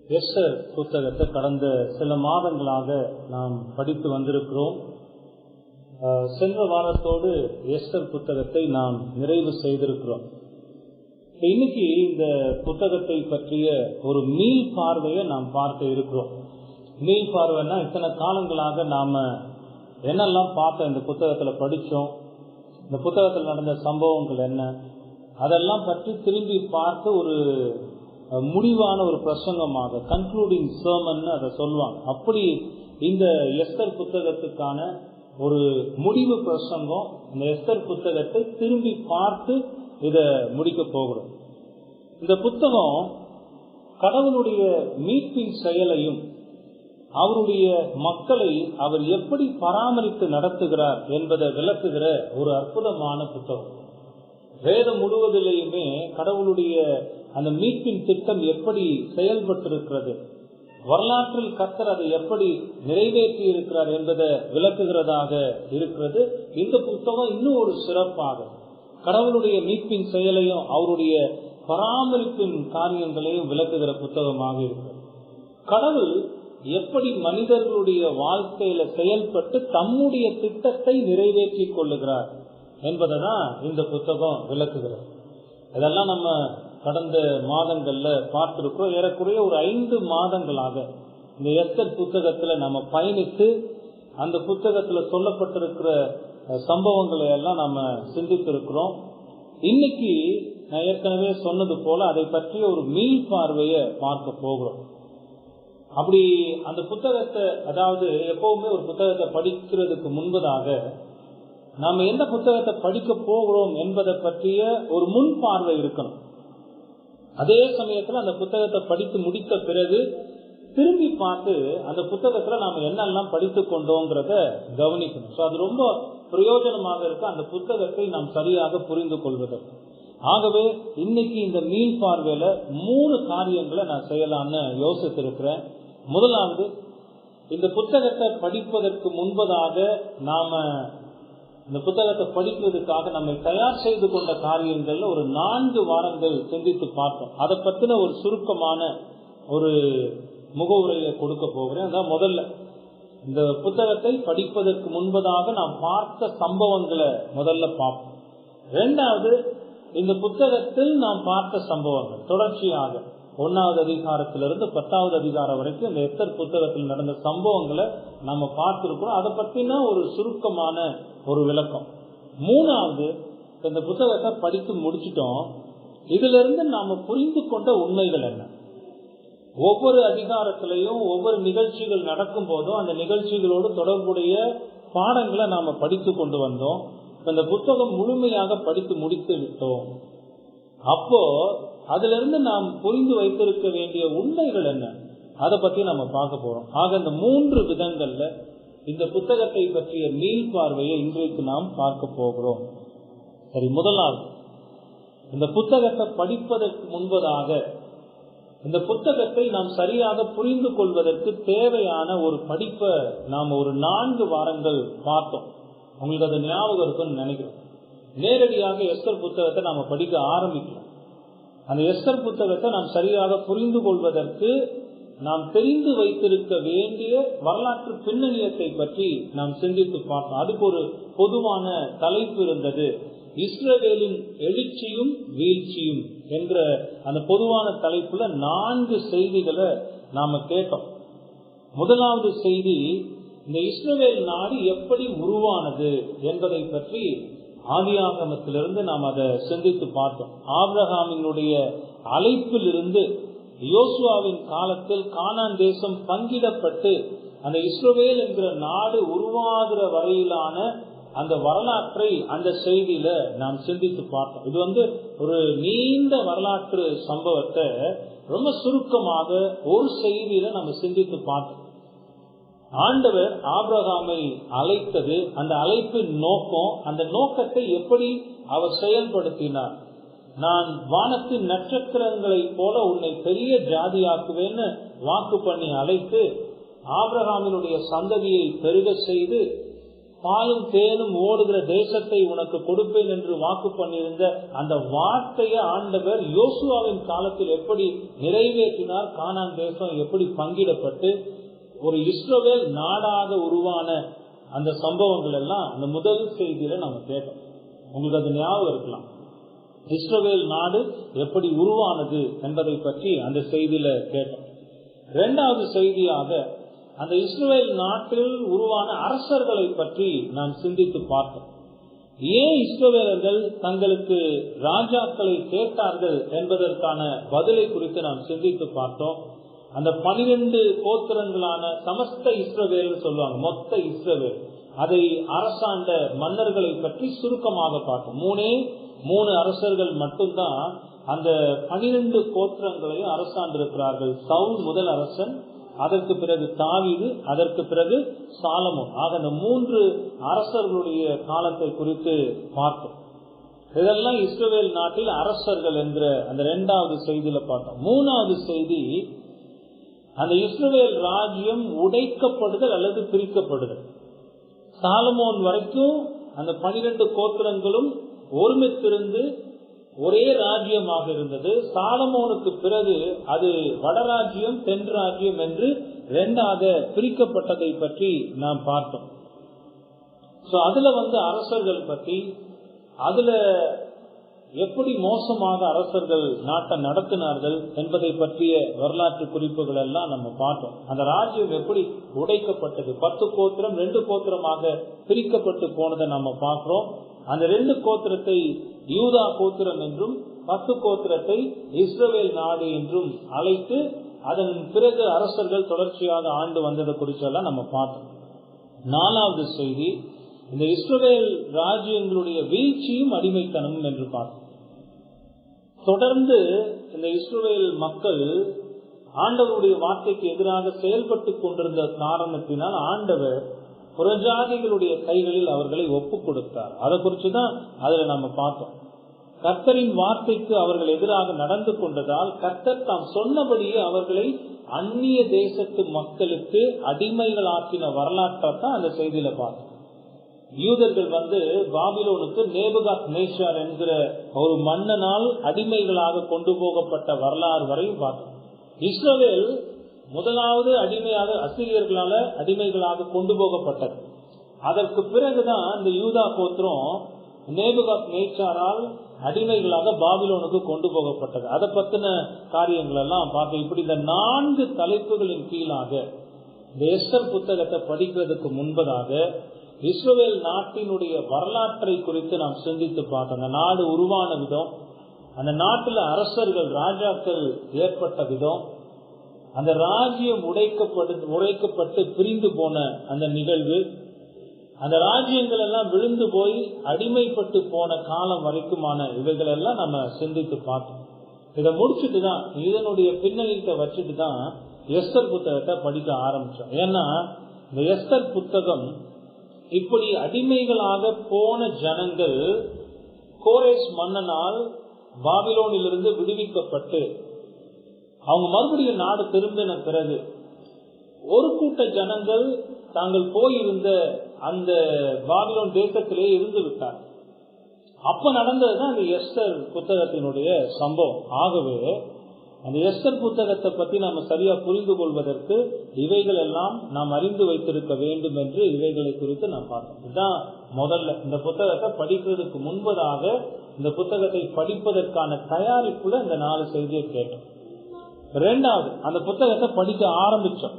Esther புத்தகத்தை கடந்த சில மாதங்களாக நாம் படித்து வந்திருக்கிறோம். சென்ற வாரத்தோடு எஸ்தர் புத்தகத்தை நாம் நிறைவு செய்திருக்கிறோம். இன்னைக்கு இந்த புத்தகத்தை பற்றிய ஒரு மீள் பார்வையை நாம் பார்க்க இருக்கிறோம். மீள் பார்வைன்னா இத்தனை காலங்களாக நாம என்னெல்லாம் பார்த்தோம், இந்த புத்தகத்தில் படித்தோம், இந்த புத்தகத்தில் நடந்த சம்பவங்கள் என்ன, அதெல்லாம் பற்றி திரும்பி பார்த்து ஒரு முடிவான ஒரு பிரசங்கமாக கன்க்ளூடிங் சர்மன் அதை சொல்லுவாங்க. அப்படி இந்த எஸ்தர் புத்தகத்துக்கான ஒரு முடிவு பிரசங்கம், இந்த எஸ்தர் புத்தகத்தை திரும்பி பார்த்து இதை முடிக்க போகிறோம். இந்த புத்தகம் கடவுளுடைய மீட்பின் செயலையும் அவருடைய மக்களை அவர் எப்படி பராமரித்து நடத்துகிறார் என்பதை விளக்குகிற ஒரு அற்புதமான புத்தகம். வேதம் முழுவதிலேயுமே கடவுளுடைய அந்த மீட்பின் திட்டம் எப்படி செயல்பட்டிருக்கிறது, வரலாற்றில் கர்த்தர் அதை எப்படி நிறைவேற்றி இருக்கிறார் என்பதை விளக்குகிறதாக இருக்கிறது. இந்த புத்தகம் இன்னும் ஒரு சிறப்பாக கடவுளுடைய மீட்பின் செயலையும் அவருடைய பராமரிப்பின் காரியங்களையும் விளக்குகிற புத்தகமாக இருக்கிறது. கடவுள் எப்படி மனிதர்களுடைய வாழ்க்கையில செயல்பட்டு தம்முடைய திட்டத்தை நிறைவேற்றி கொள்ளுகிறார் என்பதை தான் இந்த புத்தகம் விளக்குகிறது. இதெல்லாம் நம்ம கடந்த மாதங்கள்ல பார்த்திருக்கிறோம். ஏறக்குறைய ஒரு 5 மாதங்களாக இந்த எஸ்தர் புத்தகத்துல நம்ம பயணித்து அந்த புத்தகத்துல சொல்லப்பட்டிருக்கிற சம்பவங்களை எல்லாம் நம்ம சிந்தித்திருக்கிறோம். இன்னைக்கு நான் ஏற்கனவே சொன்னது போல அதை பற்றிய ஒரு மீள் பார்வையை பார்க்க போகிறோம். அப்படி அந்த புத்தகத்தை, அதாவது எப்பவுமே ஒரு புத்தகத்தை படிக்கிறதுக்கு முன்பதாக நாம எந்த புத்தகத்தை படிக்க போகிறோம் என்பதை பற்றிய ஒரு முன் பார்வை இருக்கணும். அதே சமயத்துல அந்த புத்தகத்தை படித்து முடித்த பிறகு திரும்பி பார்த்து அந்த புத்தகத்துல நாம என்னெல்லாம் படித்து கொண்டோங்கிறத கவனிக்கணும். ஸோ அது ரொம்ப பிரயோஜனமாக இருக்கு அந்த புத்தகத்தை நாம் சரியாக புரிந்து கொள்வதற்கு. ஆகவே இன்னைக்கு இந்த மீள் பார்வையில 3 காரியங்களை நான் செய்யலாம்னு யோசித்திருக்கிறேன். முதலாவது, இந்த புத்தகத்தை படிப்பதற்கு முன்பதாக நாம இந்த புத்தகத்தை படிக்கிறதுக்காக நம்ம தயார் செய்து கொண்ட காரியங்கள்ல ஒரு 4 வாரங்கள் சிந்தித்து பார்த்தோம். அதை பத்தின ஒரு சுருக்கமான ஒரு முகவுரையை கொடுக்க போகிறேன். அதான் முதல்ல, இந்த புத்தகத்தை படிப்பதற்கு முன்பதாக நாம் பார்த்த சம்பவங்களை முதல்ல பார்ப்போம். 2வது, இந்த புத்தகத்தில் நாம் பார்த்த சம்பவங்கள் தொடர்ச்சியாக 1வது அதிகாரத்திலிருந்து 10வது அதிகாரம் வரைக்கும் இந்த எஸ்தர் புத்தகத்தில் நடந்த சம்பவங்களை நம்ம பார்த்திருக்கிறோம். அதை பத்தின ஒரு சுருக்கமான ஒரு விளக்கம். 3வது, இந்த புத்தகத்தை படித்து முடிச்சிட்டோம், இதுல இருந்து நாம புரிந்து கொண்ட உண்மைகள் என்ன. ஒவ்வொரு அதிகாரத்திலையும் ஒவ்வொரு நிகழ்ச்சிகள் நடக்கும் போதும் அந்த நிகழ்ச்சிகளோடு தொடர்புடைய பாடங்களை நாம படித்து கொண்டு வந்தோம். இந்த புத்தகம் முழுமையாக படித்து முடித்து விட்டோம். அப்போ அதுல இருந்து நாம் புரிந்து வைத்திருக்க வேண்டிய உண்மைகள் என்ன, அதை பத்தி நம்ம பார்க்க போறோம். ஆக இந்த 3 விதங்கள்ல இந்த புத்தகத்தை பற்றிய மீள் பார்வையை இன்றைக்கு நாம் பார்க்க போகிறோம். சரி, முதலாவது, இந்த புத்தகத்தை படிப்பதற்கு முன்பதாக இந்த புத்தகத்தை நாம் சரியாக புரிந்து கொள்வதற்கு தேவையான ஒரு படிப்பை நாம் ஒரு 4 வாரங்கள் பார்த்தோம். உங்களுக்கு அது ஞாபகம் இருக்குன்னு நினைக்கிறோம். நேரடியாக எஸ்தர் புத்தகத்தை நாம படிக்க ஆரம்பிக்கலாம். அந்த எஸ்தர் புத்தகத்தை நாம் சரியாக புரிந்து கொள்வதற்கு நாம் தெரிந்து வைத்திருக்க வேண்டிய வரலாற்று பின்னணியத்தை பற்றி நாம் சிந்தித்து பார்த்தோம். அதுக்கு ஒரு பொதுவான தலைப்பு இருந்தது, இஸ்ரவேலின் எழுச்சியும் வீழ்ச்சியும் என்ற அந்த பொதுவான தலைப்புல 4 செய்திகளை நாம கேட்டோம். முதலாவது செய்தி, இந்த இஸ்ரவேல் நாடு எப்படி உருவானது என்பதை பற்றி ஆதியாகமத்திலிருந்து நாம் அதை சிந்தித்து பார்த்தோம். ஆபிரகாமினுடைய அழைப்பில் இருந்து யோசுவாவின் காலத்தில் கானான் தேசம் பங்கிடப்பட்டு அந்த இஸ்ரவேல் என்கிற நாடு உருவாகிற வரையிலான அந்த வரலாற்றை அந்த செய்தியில நாம் சிந்தித்து பார்த்தோம். இது ஒரு நீண்ட வரலாற்று சம்பவத்தை ரொம்ப சுருக்கமாக ஒரு செய்தியில நம்ம சிந்தித்து பார்த்தோம். ஆண்டவர் ஆபிரகாமை அழைத்தது, அந்த அழைப்பின் நோக்கம், அந்த நோக்கத்தை எப்படி அவர் செயல்படுத்தினார். நான் வானத்தின் நட்சத்திரங்களை போல உன்னை பெரிய ஜாதியாக்குவேன்னு வாக்கு பண்ணி அழைத்து ஆபிரகாமினுடைய சந்ததியை பெருக செய்து பாலும் தேனும் ஓடுகிற தேசத்தை உனக்கு கொடுப்பேன் என்று வாக்கு பண்ணியிருந்த அந்த வார்த்தையை ஆண்டவர் யோசுவாவின் காலத்தில் எப்படி நிறைவேற்றினார், கானான் தேசம் எப்படி பங்கிடப்பட்டு ஒரு இஸ்ரவேல் நாடாக உருவான அந்த சம்பவங்கள் எல்லாம் அந்த முதல் செய்தியில நம்ம கேட்டோம். உங்களுக்கு அது ஞாபகம் இருக்கலாம். இஸ்ரவேல் நாடு எப்படி உருவானது என்பதை பற்றி அந்த செய்தியில கேட்டோம். இரண்டாவது செய்தியாக அந்த இஸ்ரவேல் நாட்டில் உருவான அரசர்களை பற்றி நாம் சிந்தித்து பார்த்தோம். ஏன் இஸ்ரவேலர்கள் தங்களுக்கு ராஜாக்களை கேட்டார்கள் என்பதற்கான பதிலை குறித்து நாம் சிந்தித்து பார்த்தோம். அந்த 12 கோத்திரங்களான சமஸ்த இஸ்ரவேல் சொல்லுவாங்க, மொத்த இஸ்ரவேல், அதை அரசாண்ட மன்னர்களை பற்றி சுருக்கமாக பார்த்தோம். 3 அரசர்கள் மட்டும்தான் அந்த 12 கோத்திரங்களையும் அரசாண்டிருக்கிறார்கள். சவுல் முதல் அரசன், அதற்கு பிறகு தாவீது, அதற்கு பிறகு சாலமோன். ஆக அந்த 3 அரசர்களுடைய காலத்தை குறித்து பார்த்தோம். இதெல்லாம் இஸ்ரவேல் நாட்டில் அரசர்கள் என்ற அந்த 2வது செய்தியில பார்த்தோம். 3வது செய்தி அந்த இஸ்ரவேல் ராஜ்யம் உடைக்கப்படுதல் அல்லது பிரிக்கப்படுதல். சாலமோன் வரைக்கும் அந்த 12 கோத்திரங்களும் ஒருமித்திருந்து ஒரே ராஜ்யமாக இருந்தது. சாலமோனுக்கு பிறகு அது வடராஜ்யம் தென் ராஜ்யம் என்று 2ஆக பிரிக்கப்பட்டதை பற்றி நாம் பார்த்தோம். அதுல அரசர்கள் பற்றி, அதுல எப்படி மோசமாக அரசர்கள் நாட்டை நடத்தினார்கள் என்பதை பற்றிய வரலாற்று குறிப்புகள் எல்லாம் நம்ம பார்த்தோம். அந்த ராஜ்யம் எப்படி உடைக்கப்பட்டது, 10 கோத்திரம் 2 கோத்திரமாக பிரிக்கப்பட்டு போனதை நம்ம பார்க்கிறோம். அந்த 2 கோத்திரத்தை யூதா கோத்திரம் என்றும் 10 கோத்திரத்தை இஸ்ரவேல் நாடு என்றும் அழைத்து அதன் பிறகு அரசர்கள் தொடர்ச்சியாக ஆண்டு வந்ததை குறிச்செல்லாம் நம்ம பார்த்தோம். 4வது செய்தி இந்த இஸ்ரவேல் ராஜ்யங்களுடைய வீழ்ச்சியும் அடிமைத்தனமும் என்று பார்த்தோம். தொடர்ந்து இந்த இஸ்ரவேல் மக்கள் ஆண்டவருடைய வார்த்தைக்கு எதிராக செயல்பட்டு கொண்டிருந்த காரணத்தினால் ஆண்டவர் புறஜாதிகளுடைய கைகளில் அவர்களை ஒப்புக் கொடுத்தார். அதை குறிச்சுதான் அதுல நம்ம பார்த்தோம். கர்த்தரின் வார்த்தைக்கு அவர்கள் எதிராக நடந்து கொண்டதால் கர்த்தர் தாம் சொன்னபடியே அவர்களை அந்நிய தேசத்து மக்களுக்கு அடிமைகளாக்கின வரலாற்றை தான் அந்த செய்தியில பார்த்தோம். யூதர்கள் பாபிலோனுக்கு நேபுகாத் நேச்சார் என்கிற ஒரு மன்னனால் அடிமைகளாக கொண்டு போகப்பட்ட வரலாறு வரையும் பார்த்தோம். இஸ்ரவேல் முதலாவது அடிமையாக அசீரியர்களால அடிமைகளாக கொண்டு போகப்பட்டது. அதற்கு பிறகுதான் இந்த யூதா கோத்திரம் நேபுகாத் நேச்சாரால் அடிமைகளாக பாபிலோனுக்கு கொண்டு போகப்பட்டது. அதை பத்தின காரியங்கள் எல்லாம் பார்க்க இப்படி இந்த 4 தலைப்புகளின் கீழாக இந்த எஸ்தர் புத்தகத்தை படிக்கிறதுக்கு முன்பதாக இஸ்ரவேல் நாட்டினுடைய வரலாற்றை குறித்து நாம் சிந்தித்து பார்த்தோம். அந்த நாடு உருவான விதம், அந்த நாட்டில் அரசர்கள் ராஜாக்கள் ஏற்பட்ட விதம், அந்த ராஜ்யம் உடைக்கப்பட்டு பிரிந்து போன அந்த நிகழ்வு, அந்த ராஜ்யங்கள் எல்லாம் விழுந்து போய் அடிமைப்பட்டு போன காலம் வரைக்குமான இவைகள் எல்லாம் நம்ம சிந்தித்து பார்த்தோம். இதை முடிச்சுட்டு தான் இதனுடைய பின்னணியத்தை வச்சுட்டு தான் எஸ்தர் புத்தகத்தை படிக்க ஆரம்பிச்சோம். ஏன்னா இந்த எஸ்தர் புத்தகம் இப்படி அடிமைகளாக போன ஜனங்கள் கோரேஸ் மன்னனால் பாபிலோனிலிருந்து விடுவிக்கப்பட்டு அவங்க மறுபடியும் நாடு திரும்பின பிறகு ஒரு கூட்ட ஜனங்கள் தாங்கள் போயிருந்த அந்த பாபிலோன் தேசத்திலே இருந்து விட்டார். அப்ப நடந்ததுதான் அந்த எஸ்தர் புத்தகத்தினுடைய சம்பவம். ஆகவே அந்த எஸ்தர் புத்தகத்தை பத்தி நாம சரியா புரிந்து கொள்வதற்கு இவைகள் எல்லாம் நாம் அறிந்து வைத்திருக்க வேண்டும் என்று இவைகளை குறித்து நாம் பார்த்தோம். இதுதான் முதல்ல. இந்த புத்தகத்தை படிக்கிறதுக்கு முன்பதாக இந்த புத்தகத்தை படிப்பதற்கான தயாரிப்புல இந்த 4 செய்தியை கேட்டோம். 2வது அந்த புத்தகத்தை படிக்க ஆரம்பிச்சோம்.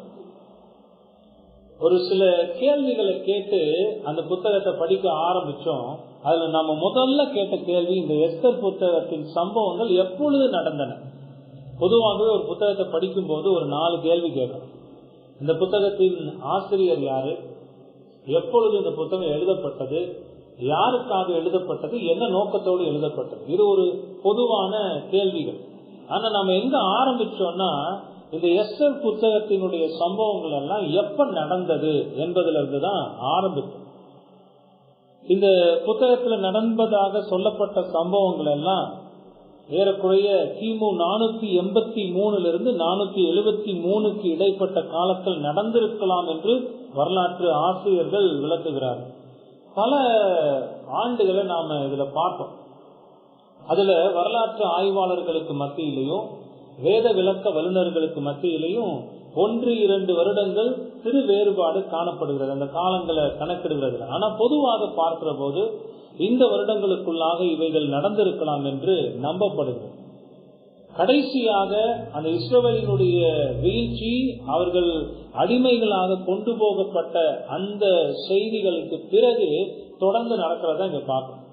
ஒரு சில கேள்விகளை கேட்டு அந்த புத்தகத்தை படிக்க ஆரம்பிச்சோம். அதுல நம்ம முதல்ல கேட்ட கேள்வி, இந்த எஸ்தர் புத்தகத்தின் சம்பவங்கள் எப்பொழுது நடந்தன? பொதுவாகவே ஒரு புத்தகத்தை படிக்கும் போது ஒரு 4 கேள்வி கேட்கும். இந்த புத்தகத்தின் ஆசிரியர் யாரு, எப்பொழுது இந்த புத்தகம் எழுதப்பட்டது, யாருக்காக எழுதப்பட்டது, என்ன நோக்கத்தோடு எழுதப்பட்டது. இது ஒரு பொதுவான கேள்விகள். ஆனா நம்ம எங்க ஆரம்பிச்சோம்னா இந்த எஸ்தர் புத்தகத்தினுடைய சம்பவங்கள் எல்லாம் எப்ப நடந்தது என்பதுல இருந்துதான் ஆரம்பிச்சோம். இந்த புத்தகத்துல நடந்ததாக சொல்லப்பட்ட சம்பவங்கள் எல்லாம் ஏறக்குறைய கிமு 483 473 இடைப்பட்ட காலத்தில் நடந்திருக்கலாம் என்று வரலாற்று ஆசிரியர்கள் விளக்குகிறார்கள். பல ஆண்டுகளை நாம இதுல பார்த்தோம். அதுல வரலாற்று ஆய்வாளர்களுக்கு மத்தியிலையும் வேத விளக்க வல்லுநர்களுக்கு மத்தியிலையும் 1-2 வருடங்கள் சிறு வேறுபாடு காணப்படுகிறது அந்த காலங்களை கணக்கிடுகிறது. ஆனா பொதுவாக பார்க்கிற போது இந்த வருடங்களுக்குள்ளாக இவைகள் நடந்திருக்கலாம் என்று நம்பப்படுகிறது. கடைசியாக அந்த இஸ்ரவேலினுடைய வீழ்ச்சி, அவர்கள் அடிமைகளாக கொண்டு போகப்பட்ட அந்த செய்திகளுக்கு பிறகு தொடர்ந்து நடக்கிறதா இங்க பார்க்கணும்.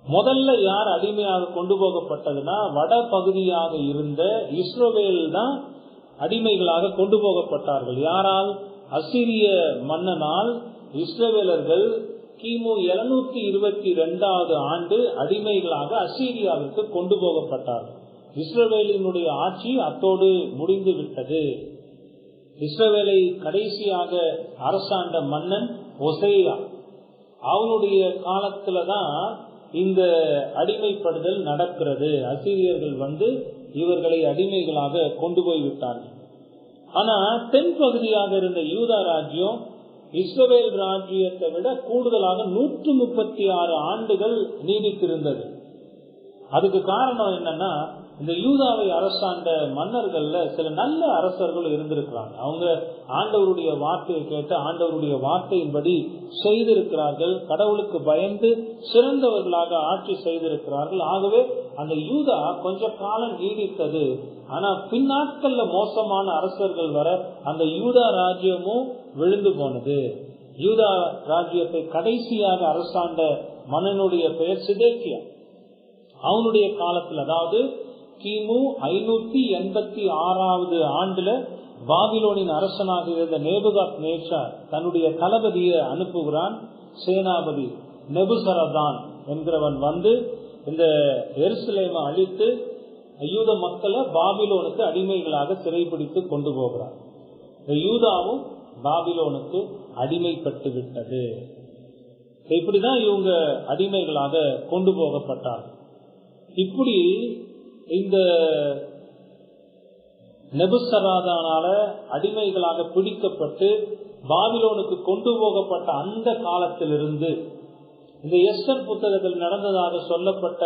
முதல்ல யார் அடிமையாக கொண்டு போகப்பட்டதுன்னா, வட பகுதியாக இருந்த இஸ்ரவேல் தான் அடிமைகளாக கொண்டு போகப்பட்டார்கள். யாரால்? அசீரிய மன்னனால் இஸ்ரவேலர்கள் கிமு 722 ஆண்டு அடிமைகளாக அசீரியாவிற்கு கொண்டு போகப்பட்டார்கள். இஸ்ரவேலினுடைய ஆட்சி அத்தோடு முடிந்து விட்டது. இஸ்ரவேலை கடைசியாக அரசாண்ட மன்னன் ஓசேயா, அவனுடைய காலத்துலதான் இந்த அடிமைப்படுதல் நடக்கிறது. அசீரியர்கள் வந்து இவர்களை அடிமைகளாக கொண்டு போய்விட்டார்கள். ஆனா தென் பகுதியாக இருந்த யூதா ராஜ்யம் இஸ்ரவேல் ராஜ்யத்தை விட கூடுதலாக 136 ஆண்டுகள் நீடித்திருந்தது. அதுக்கு காரணம் என்னன்னா, இந்த யூதாவை அரசாண்ட மன்னர்கள்ல சில நல்ல அரசர்கள் இருந்திருக்கிறாங்க. அவங்க ஆண்டவருடைய வார்த்தையை கேட்டு ஆண்டவருடைய வார்த்தையின்படி செய்திருக்கிறார்கள். கடவுளுக்கு பயந்து சிறந்தவர்களாக ஆட்சி செய்திருக்கிறார்கள். ஆகவே அந்த யூதா கொஞ்ச காலம் நீடித்தது. ஆனா பின்னாட்கள்ல மோசமான அரசர்கள் வர அந்த யூதா ராஜ்யமும் விழுந்து போனது. யூதா ராஜ்யத்தை கடைசியாக அரசாண்ட மன்னனுடைய பெயர் சிதேக்கியா. அவனுடைய காலத்துல, அதாவது கிமு 586 ஆண்டுல பாபிலோனின் அரசனாக இருந்த நேபுகாத் நேச்சார் தன்னுடைய தளபதியை அனுப்புகிறான். சேனாபதி நெபுசரதான் என்கிறவன் வந்து இந்த எருசலேமை அழித்து யூத மக்களை பாபிலோனுக்கு அடிமைகளாக சிறைபிடித்து கொண்டு போகிறார். யூதாவும் பாபிலோனுக்கு அடிமைப்பட்டு விட்டது. இப்படிதான் இவங்க அடிமைகளாக கொண்டு போகப்பட்டார். இப்படி இந்த நெபுசராதானால அடிமைகளாக பிடிக்கப்பட்டு பாபிலோனுக்கு கொண்டு போகப்பட்ட அந்த காலத்திலிருந்து இந்த எஸ்தர் புத்தகத்தில் நடந்ததாக சொல்லப்பட்ட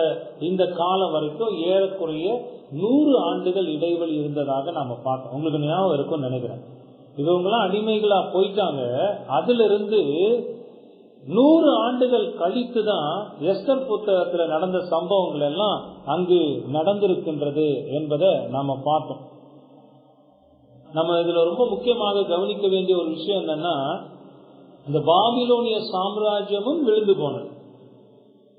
இந்த காலம் வரைக்கும் ஏறக்குறைய 100 ஆண்டுகள் இடைவெளி இருந்ததாக நாம பார்த்தோம். உங்களுக்கு ஞாபகம் இருக்கும் நினைக்கிறேன். இவங்கெல்லாம் அடிமைகளா போயிட்டாங்க. அதுல இருந்து 100 ஆண்டுகள் கழித்துதான் எஸ்தர் புத்தகத்துல நடந்த சம்பவங்கள் எல்லாம் அங்கு நடந்திருக்கின்றது என்பதை நாம பார்த்தோம். நம்ம இதுல ரொம்ப முக்கியமாக கவனிக்க வேண்டிய ஒரு விஷயம் என்னன்னா, இந்த பாபிலோனிய சாம்ராஜ்யமும் விழுந்து போனது.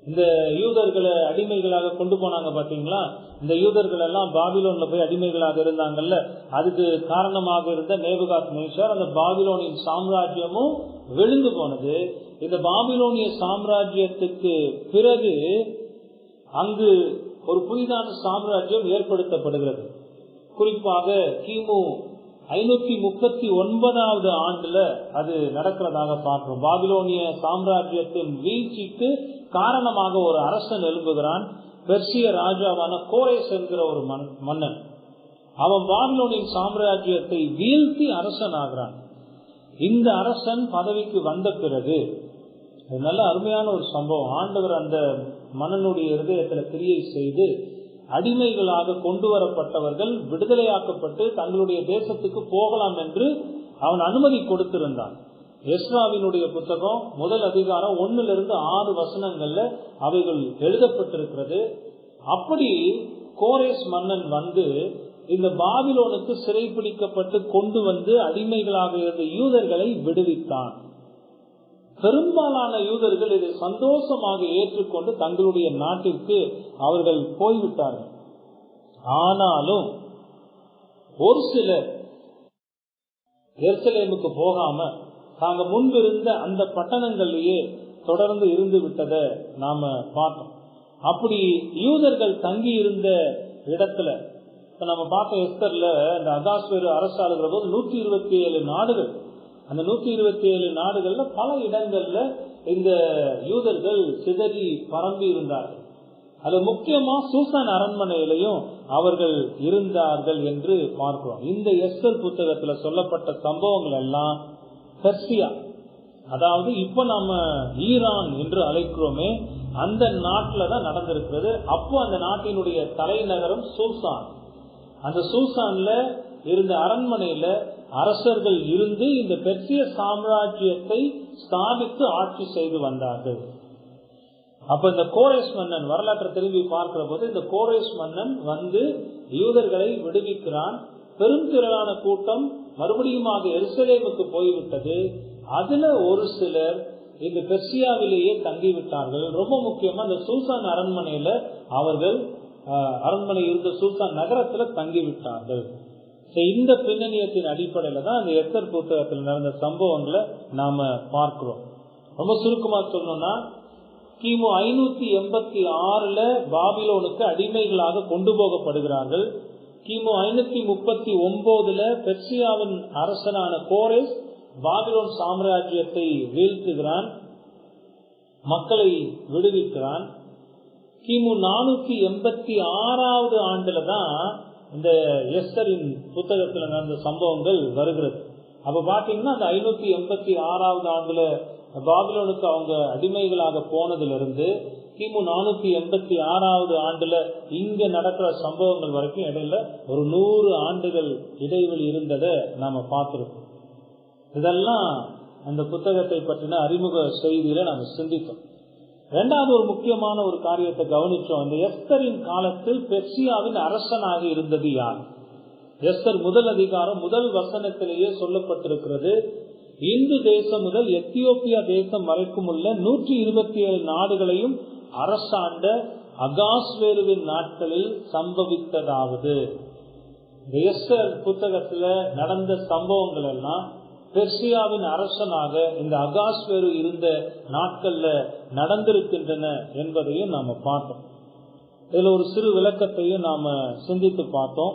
இந்த யூதர்களை அடிமைகளாக கொண்டு போனாங்க பாத்தீங்களா, இந்த யூதர்கள் எல்லாம் பாபிலோன்ல போய் அடிமைகளாக இருந்தாங்கல்ல, அதுக்கு காரணமாக இருந்த நேபுகாத் நேச்சார், அந்த பாபிலோனின் சாம்ராஜ்யமும் விழுந்து போனது. இந்த பாபிலோனிய சாம்ராஜ்யத்துக்கு பிறகு அங்கு ஒரு புதிதான சாம்ராஜ்யம் ஏற்படுத்தப்படுகிறது. குறிப்பாக கிமு 539 ஆண்டுல அது நடக்கிறதாக பார்க்கிறோம். பாபிலோனிய சாம்ராஜ்யத்தின் வீழ்ச்சிக்கு காரணமாக ஒரு அரசன் எழும்புகிறான். பெர்சிய ராஜாவான கோரேஸ் என்கிற ஒரு மன்னன். அவன் பாபிலோனின் சாம்ராஜ்யத்தை வீழ்த்தி அரசன் ஆகிறான். இந்த அரசன் பதவிக்கு வந்த பிறகு நல்ல அருமையான ஒரு சம்பவம். ஆண்டவர் அந்த மன்னனுடைய இருதயத்துல கிரியை செய்து அடிமைகளாக கொண்டு வரப்பட்டவர்கள் விடுதலையாக்கப்பட்டு தங்களுடைய தேசத்துக்கு போகலாம் என்று அவன் அனுமதி கொடுத்திருந்தான். எஸ்ராவினுடைய புத்தகம் 1 அதிகாரம் 1-6 வசனங்கள்ல அவைகள் எழுதப்பட்டிருக்கிறது. அப்படி கோரேஸ் மன்னன் வந்து இந்த பாபிலோனுக்கு சிறைப்பிடிக்கப்பட்டு கொண்டு வந்து அடிமைகளாக இருந்த யூதர்களை விடுவித்தான். பெரும்பாலான யூதர்கள் இதை சந்தோஷமாக ஏற்றுக்கொண்டு தங்களுடைய நாட்டிற்கு அவர்கள் போய்விட்டார்கள். ஆனாலும் ஒரு சிலர் எருசலேமுக்கு போகாம தாங்க முன்பிருந்த அந்த பட்டணங்களிலேயே தொடர்ந்து இருந்து விட்டதை நாம பார்த்தோம். அப்படி யூதர்கள் தங்கி இருந்த இடத்துல இப்ப நம்ம பார்த்த எஸ்தர்ல இந்த அகாஸ்வேரு அரசாளுகிற போது 127 நாடுகள், அந்த 127 நாடுகள்ல பல இடங்கள்ல இந்த யூதர்கள் சிதறி பரம்பி இருந்தார்கள். அது முக்கியமா சூசான் அரண்மனையிலையும் அவர்கள் இருந்தார்கள் என்று பார்க்கிறோம். இந்த எஸ்தர் புத்தகத்துல சொல்லப்பட்ட சம்பவங்கள் எல்லாம் பெர்சியா, அதாவது இப்ப நாம ஈரான் என்று அழைக்கிறோமே, அந்த நாட்டில தான் நடந்திருக்கிறது. அப்போ அந்த நாட்டினுடைய தலைநகரம் சூசான். அந்த சூசான்ல இருந்த அரண்மனையில அரசர்கள் இருந்து இந்த பெர்சிய சாம்ராஜ்யத்தை ஸ்தாபித்து ஆட்சி செய்து வந்தார்கள். அப்ப இந்த கோரேஸ் மன்னன் வரலாற்றை திரும்பி பார்க்கிற போது இந்த கோரேஸ் மன்னன் வந்து யூதர்களை விடுவிக்கிறான். பெரும் திரளான கூட்டம் மறுபடியுமாக எருசலேமுக்கு போய்விட்டது. அதுல ஒரு சிலர் இந்த பெர்சியாவிலேயே தங்கிவிட்டார்கள். ரொம்ப முக்கியமா இந்த சூசான் அரண்மனையில அவர்கள் அரண்மனை இருந்த சூசான் நகரத்துல தங்கிவிட்டார்கள். இந்த பின்னணியத்தின் அடிப்படையில தான் அந்த எஸ்தர் புத்தகத்தில் நடந்த சம்பவங்களை நாம பார்க்கிறோம். ரொம்ப சுருக்கமா சொல்லணும்னா, கிமு 586 பாபிலோனுக்கு அடிமைகளாக கொண்டு போகப்படுகிறார்கள். கிமு 539 பெர்சியாவின் அரசனான கோரேஸ் பாபிலோன் சாம்ராஜ்யத்தை வீழ்த்துகிறான், மக்களை விடுவிக்கிறான். கிமு 486 ஆண்டுல தான் இந்த எஸ்தரின் புத்தகத்துல நடந்த சம்பவங்கள் வருகிறது. அப்ப பாத்தீங்கன்னா அந்த 586 ஆண்டுல பாபிலோனுக்கு அவங்க அடிமைகளாக போனதுல இருந்து கிமு 486 ஆண்டுல இங்க நடக்கிற சம்பவங்கள் வரைக்கும் இடையில ஒரு 100 ஆண்டுகள் இடைவெளி இருந்ததை நாம பார்த்திருக்கோம். இதெல்லாம் அந்த புத்தகத்தை பற்றின அறிமுக செய்தியில நாம சிந்தித்தோம். இரண்டாவது ஒரு முக்கியமான ஒரு காரியத்தை கவனிச்சோம். இந்த எஸ்தரின் காலத்தில் பெர்சியாவின் அரசனாக இருந்தது யார்? எஸ்தர் முதல் அதிகாரம் முதல் வசனத்திலேயே சொல்லப்பட்டிருக்கிறது. இந்து தேசம் முதல் எத்தியோப்பியா தேசம் வரைக்கும் உள்ள 127 நாடுகளையும் அரசாண்ட அகாஸ்வேருவின் நாட்களில் சம்பவித்ததாவது. எஸ்தர் புத்தகத்துல நடந்த சம்பவங்கள் எல்லாம் பெர்சியாவின் அரசனாக இந்த அகாஸ்வேரு இருந்த நாட்கள்ல நடந்திருக்கின்றன என்பதையும் நாம பார்த்தோம். இதுல ஒரு சிறு விளக்கத்தையும் நாம சிந்தித்து பார்த்தோம்.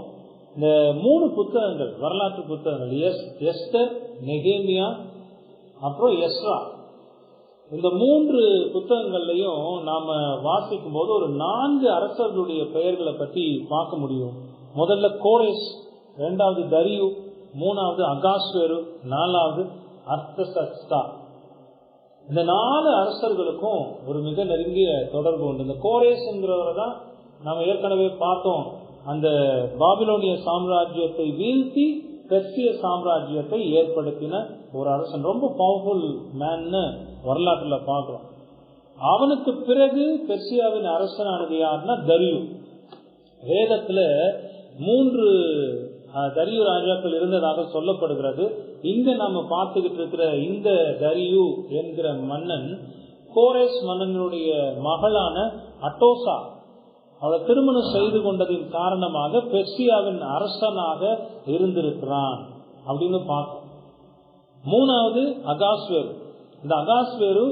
இந்த 3 புத்தகங்கள், வரலாற்று புத்தகங்கள், எஸ்தர், நெகேமியா, அப்புறம் எஸ்ரா, இந்த 3 புத்தகங்கள்லையும் நாம வாசிக்கும் போது ஒரு 4 அரசர்களுடைய பெயர்களை பற்றி பார்க்க முடியும். முதல்ல கோரேஸ், 2வது தரியு, 3வது அகாஸ்வேரு, 4வது அர்தசஷ்டா. இந்த 4 அரசர்களுக்கும் ஒரு மிக நெருங்கிய தொடர்பு உண்டு. இந்த கோரேஸ் என்கிறவரை தான் நாம ஏற்கனவே பார்த்தோம். அந்த பாபிலோனிய சாம்ராஜ்யத்தை வீழ்த்தி பெர்சிய சாம்ராஜ்யத்தை ஏற்படுத்தின ஒரு அரசன். ரொம்ப பவர்ஃபுல் மேன்னு வரலாற்றுல பார்க்கிறோம். அவனுக்கு பிறகு பெர்சியாவின் அரசனானது யாருன்னா தரியு. வேதத்துல 3 தரியு ராஜாக்கள் இருந்ததாக சொல்லப்படுகிறது. இங்க நாம பார்த்துக்கிட்டு இருக்கிற இந்த தரியு என்கிற மன்னன் கோரேஸ் மன்னனுடைய மகளான அட்டோசா அவளை திருமணம் செய்து கொண்டதின் காரணமாக பெர்சியாவின் அரசனாக இருந்திருக்கிறான் அப்படின்னு பார்த்தோம். 3வது அகாஸ்வேரு. இந்த அகாஸ்வேரு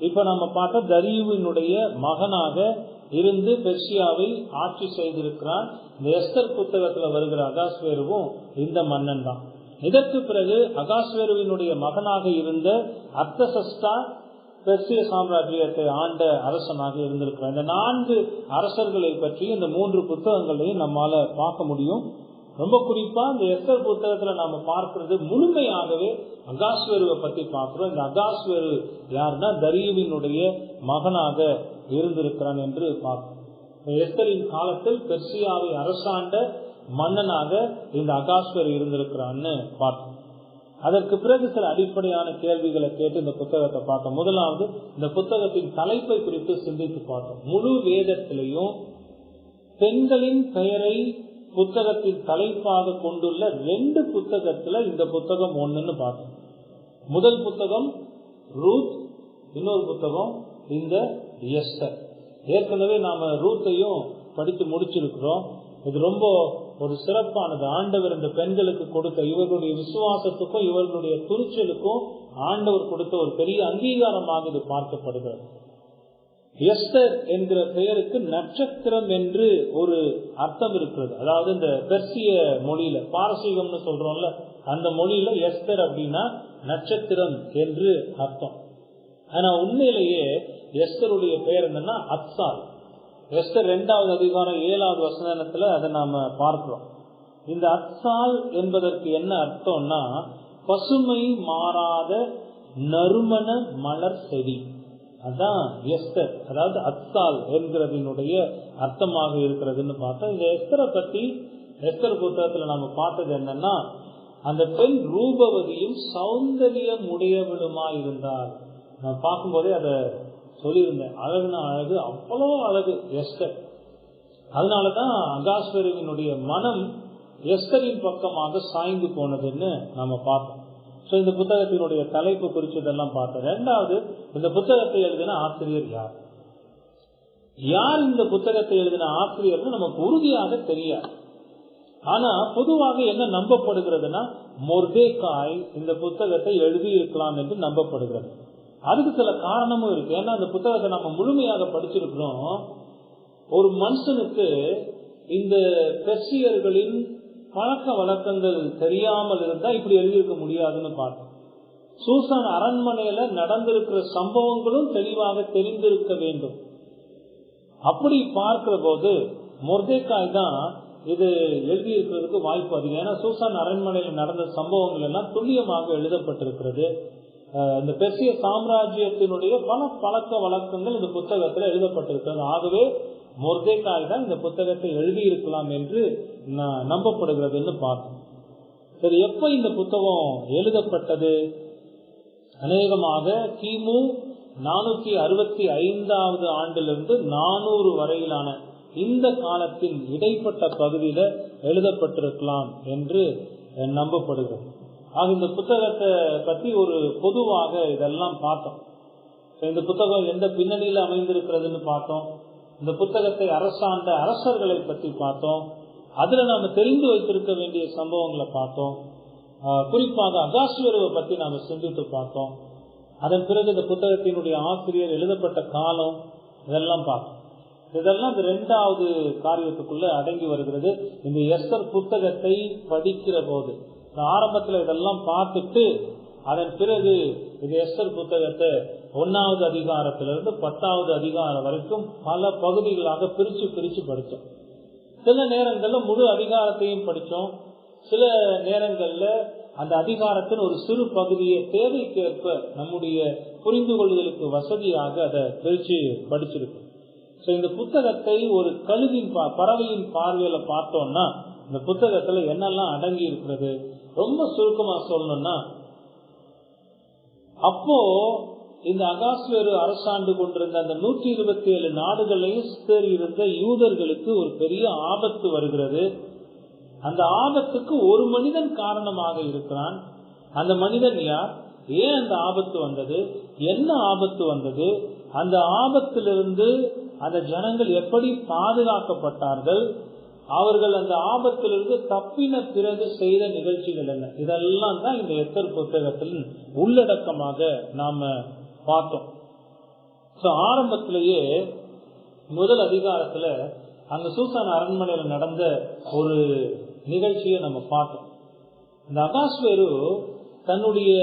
இப்ப நம்ம பார்த்த தரியுவினுடைய மகனாக இருந்து பெர்சியாவை ஆட்சி செய்திருக்கிறான். இந்த எஸ்தர் புத்தகத்துல வருகிற அகாஸ்வேருவும் இந்த மன்னன் தான். இதற்கு பிறகு அகாஸ்வேருவினுடைய மகனாக இருந்த அர்தசஷ்டா பெர்சிய சாம்ராஜ்யத்தை ஆண்ட அரசனாக இருந்திருக்கிறார். இந்த 4 அரசர்களை பற்றி இந்த 3 புத்தகங்களையும் நம்மால பார்க்க முடியும். ரொம்ப குறிப்பா இந்த எஸ்தர் புத்தகத்துல நாம பார்க்கிறது முழுமையாகவே அகாஸ்வேருவை பத்தி பார்க்கிறோம். இந்த அகாஸ்வேரு யாருன்னா தரியுவினுடைய மகனாக இருந்திருக்கிறான் என்று பார்க்கிறோம். எஸ்தரின் காலத்தில் பெர்சியாவை அரசாண்ட மன்னனாக இந்த அகாஸ்வேரு இருந்திருக்கிறான்னு பார்த்தோம். அதற்கு பிறகு சில அடிப்படையான கேள்விகளை கேட்டு இந்த புத்தகத்தை பார்த்தோம். முதலாவது இந்த புத்தகத்தின் தலைப்பை குறித்து சிந்தித்து பார்த்தோம். முழு வேதத்திலையும் பெண்களின் பெயரை புத்தகத்தின் தலைப்பாக கொண்டுள்ள 2 புத்தகத்துல இந்த புத்தகம் ஒண்ணுன்னு பார்த்தோம். முதல் புத்தகம் ரூத், இன்னொரு புத்தகம் இந்த எஸ்தர். ஏற்கனவே நாம ரூத்தையும் படித்து முடிச்சிருக்கிறோம். இது ரொம்ப ஒரு சிறப்பானது. ஆண்டவர் இந்த பெண்களுக்கு கொடுத்த இவர்களுடைய விசுவாசத்துக்கும் இவர்களுடைய துணிச்சலுக்கும் ஆண்டவர் கொடுத்த ஒரு பெரிய அங்கீகாரமாக இது பார்க்கப்படுகிறது. எஸ்தர் என்கிற பெயருக்கு நட்சத்திரம் என்று ஒரு அர்த்தம் இருக்கிறது. அதாவது இந்த பெர்சிய மொழியில, பாரசீகம்னு சொல்றோம்ல, அந்த மொழியில எஸ்தர் அப்படின்னா நட்சத்திரம் என்று அர்த்தம். ஆனா உண்மையிலேயே எஸ்தருடைய பெயர் என்னன்னா அத்சால். எஸ்தர் 2வது அதிகாரம் 7வது வசனத்துல அதை நாம பார்க்கிறோம். இந்த அத்சால் என்பதற்கு என்ன அர்த்தம்னா பசுமை மாறாத நறுமண மலர் செடி. அதான் எஸ்தர், அதாவது அத்தால் என்கிறதினுடைய அர்த்தமாக இருக்கிறதுன்னு பார்த்தோம். இந்த எஸ்தரை பத்தி எஸ்தர் புத்தகத்துல நம்ம பார்த்தது என்னன்னா, அந்த பெண் ரூபவதியும் சௌந்தரியம் உடையவளுமா இருந்தார். நான் பார்க்கும்போதே அதை சொல்லியிருந்தேன், அழகுனா அழகு, அவ்வளோ அழகு எஸ்தர். அதனாலதான் அகாஸ்வேருவினுடைய மனம் எஸ்தரின் பக்கமாக சாய்ந்து போனதுன்னு நம்ம பார்த்தோம். இந்த புத்தகத்தினுடைய தலைப்பு குறிச்சதெல்லாம் பார்த்தோம். ரெண்டாவது, இந்த புத்தகத்தை எழுதின ஆசிரியர் யார்? யார் இந்த புத்தகத்தை எழுதின ஆசிரியர் நமக்கு உறுதியாக தெரியாது. ஆனா பொதுவாக என்ன நம்பப்படுகிறதுனா, மொர்தெகாய் இந்த புத்தகத்தை எழுதி இருக்கலாம் என்று நம்பப்படுகிறது. அதுக்கு சில காரணமும் இருக்கு. ஏன்னா அந்த புத்தகத்தை நம்ம முழுமையாக படிச்சிருக்கிறோம். ஒரு மனுஷனுக்கு இந்த பெர்சியர்களின் பழக்க வழக்கங்கள் தெரியாமல் இருந்தா இப்படி எழுதியிருக்க முடியாதுன்னு பார்த்தோம். சூசான் அரண்மனையில நடந்திருக்கிற சம்பவங்களும் தெளிவாக தெரிந்திருக்க வேண்டும். அப்படி பார்க்கிற போது மொர்தெகாய் தான் இது எழுதியிருக்கிறதுக்கு வாய்ப்பு அதிகம். ஏன்னா சூசான் அரண்மனையில் நடந்த சம்பவங்கள் எல்லாம் துல்லியமாக எழுதப்பட்டிருக்கிறது. இந்த பெர்சிய சாம்ராஜ்யத்தினுடைய பல பழக்க வழக்கங்கள் இந்த புத்தகத்தில் எழுதப்பட்டிருக்கிறது. ஆகவே மொர்தெகாய் தான் இந்த புத்தகத்தை எழுதியிருக்கலாம் என்று நம்பப்படுகிறதுன்னு பார்த்தோம். சரி, எப்ப இந்த புத்தகம் எழுதப்பட்டது? அநேகமாக கிமு 465 ஆண்டிலிருந்து 400 வரையிலான இந்த காலத்தின் இடைப்பட்ட பகுதியில எழுதப்பட்டிருக்கலாம் என்று நம்பப்படுகிறது. ஆக இந்த புத்தகத்தை பத்தி ஒரு பொதுவாக இதெல்லாம் பார்த்தோம். இந்த புத்தகம் எந்த பின்னணியில அமைந்திருக்கிறதுன்னு பார்த்தோம். இந்த புத்தகத்தை அரசாண்ட அரசர்களை பற்றி பார்த்தோம். அதுல நாம தெரிந்து வைத்திருக்க வேண்டிய சம்பவங்களை பார்த்தோம். குறிப்பாக அகாஸ்வேருவை பத்தி நாம சிந்தித்து பார்த்தோம். அதன் பிறகு இந்த புத்தகத்தினுடைய ஆசிரியர், எழுதப்பட்ட காலம், இதெல்லாம் பார்த்தோம். இதெல்லாம் இந்த 2வது காரியத்துக்குள்ள அடங்கி வருகிறது. இந்த எஸ்தர் புத்தகத்தை படிக்கிற போது ஆரம்பத்துல இதெல்லாம் பார்த்துட்டு அதன் பிறகு இந்த எஸ்தர் புத்தகத்தை 1வது அதிகாரத்திலிருந்து 10வது அதிகாரம் வரைக்கும் பல பகுதிகளாக பிரிச்சு படிச்சோம். சில நேரங்கள்ல முழு அதிகாரத்தையும் படிச்சோம். சில நேரங்கள்ல அந்த அதிகாரத்தின் ஒரு சிறு பகுதியை தேவைக்கேற்ப நம்முடைய புரிந்து கொள்வதற்கு வசதியாக அதை பிரிச்சு படிச்சிருக்கோம். இந்த புத்தகத்தை ஒரு கழுகின் பறவையின் பார்வையில பார்த்தோம்னா இந்த புத்தகத்துல என்னெல்லாம் அடங்கி இருக்கிறது ரொம்ப சுருக்கமா சொல்லணும்னா, அப்போ இந்த அகாஸ்வேரு அரசாண்டு கொண்டிருந்த அந்த 127 நாடுகளையும் சிதறி இருந்த யூதர்களுக்கு ஒரு பெரிய ஆபத்து வருகிறது. அந்த ஆபத்துக்கு ஒரு மனிதன் காரணமாக இருக்கிறான். அந்த மனிதன் யார்? ஏன் அந்த ஆபத்து வந்தது? என்ன ஆபத்து வந்தது? அந்த ஆபத்திலிருந்து அந்த ஜனங்கள் எப்படி பாதுகாக்கப்பட்டார்கள்? அவர்கள் அந்த ஆபத்திலிருந்து தப்பின பிறகு செய்த நிகழ்ச்சிகள் என்ன? இதெல்லாம் தான் இந்த எஸ்தர் புத்தகத்தில் உள்ளடக்கமாக நாம பார்த்தோம். ஆரம்பத்திலேயே முதல் அதிகாரத்துல அங்க சூசான் அரண்மனையில் நடந்த ஒரு நிகழ்ச்சியை நம்ம பார்த்தோம். இந்த அகாஸ்வேரு தன்னுடைய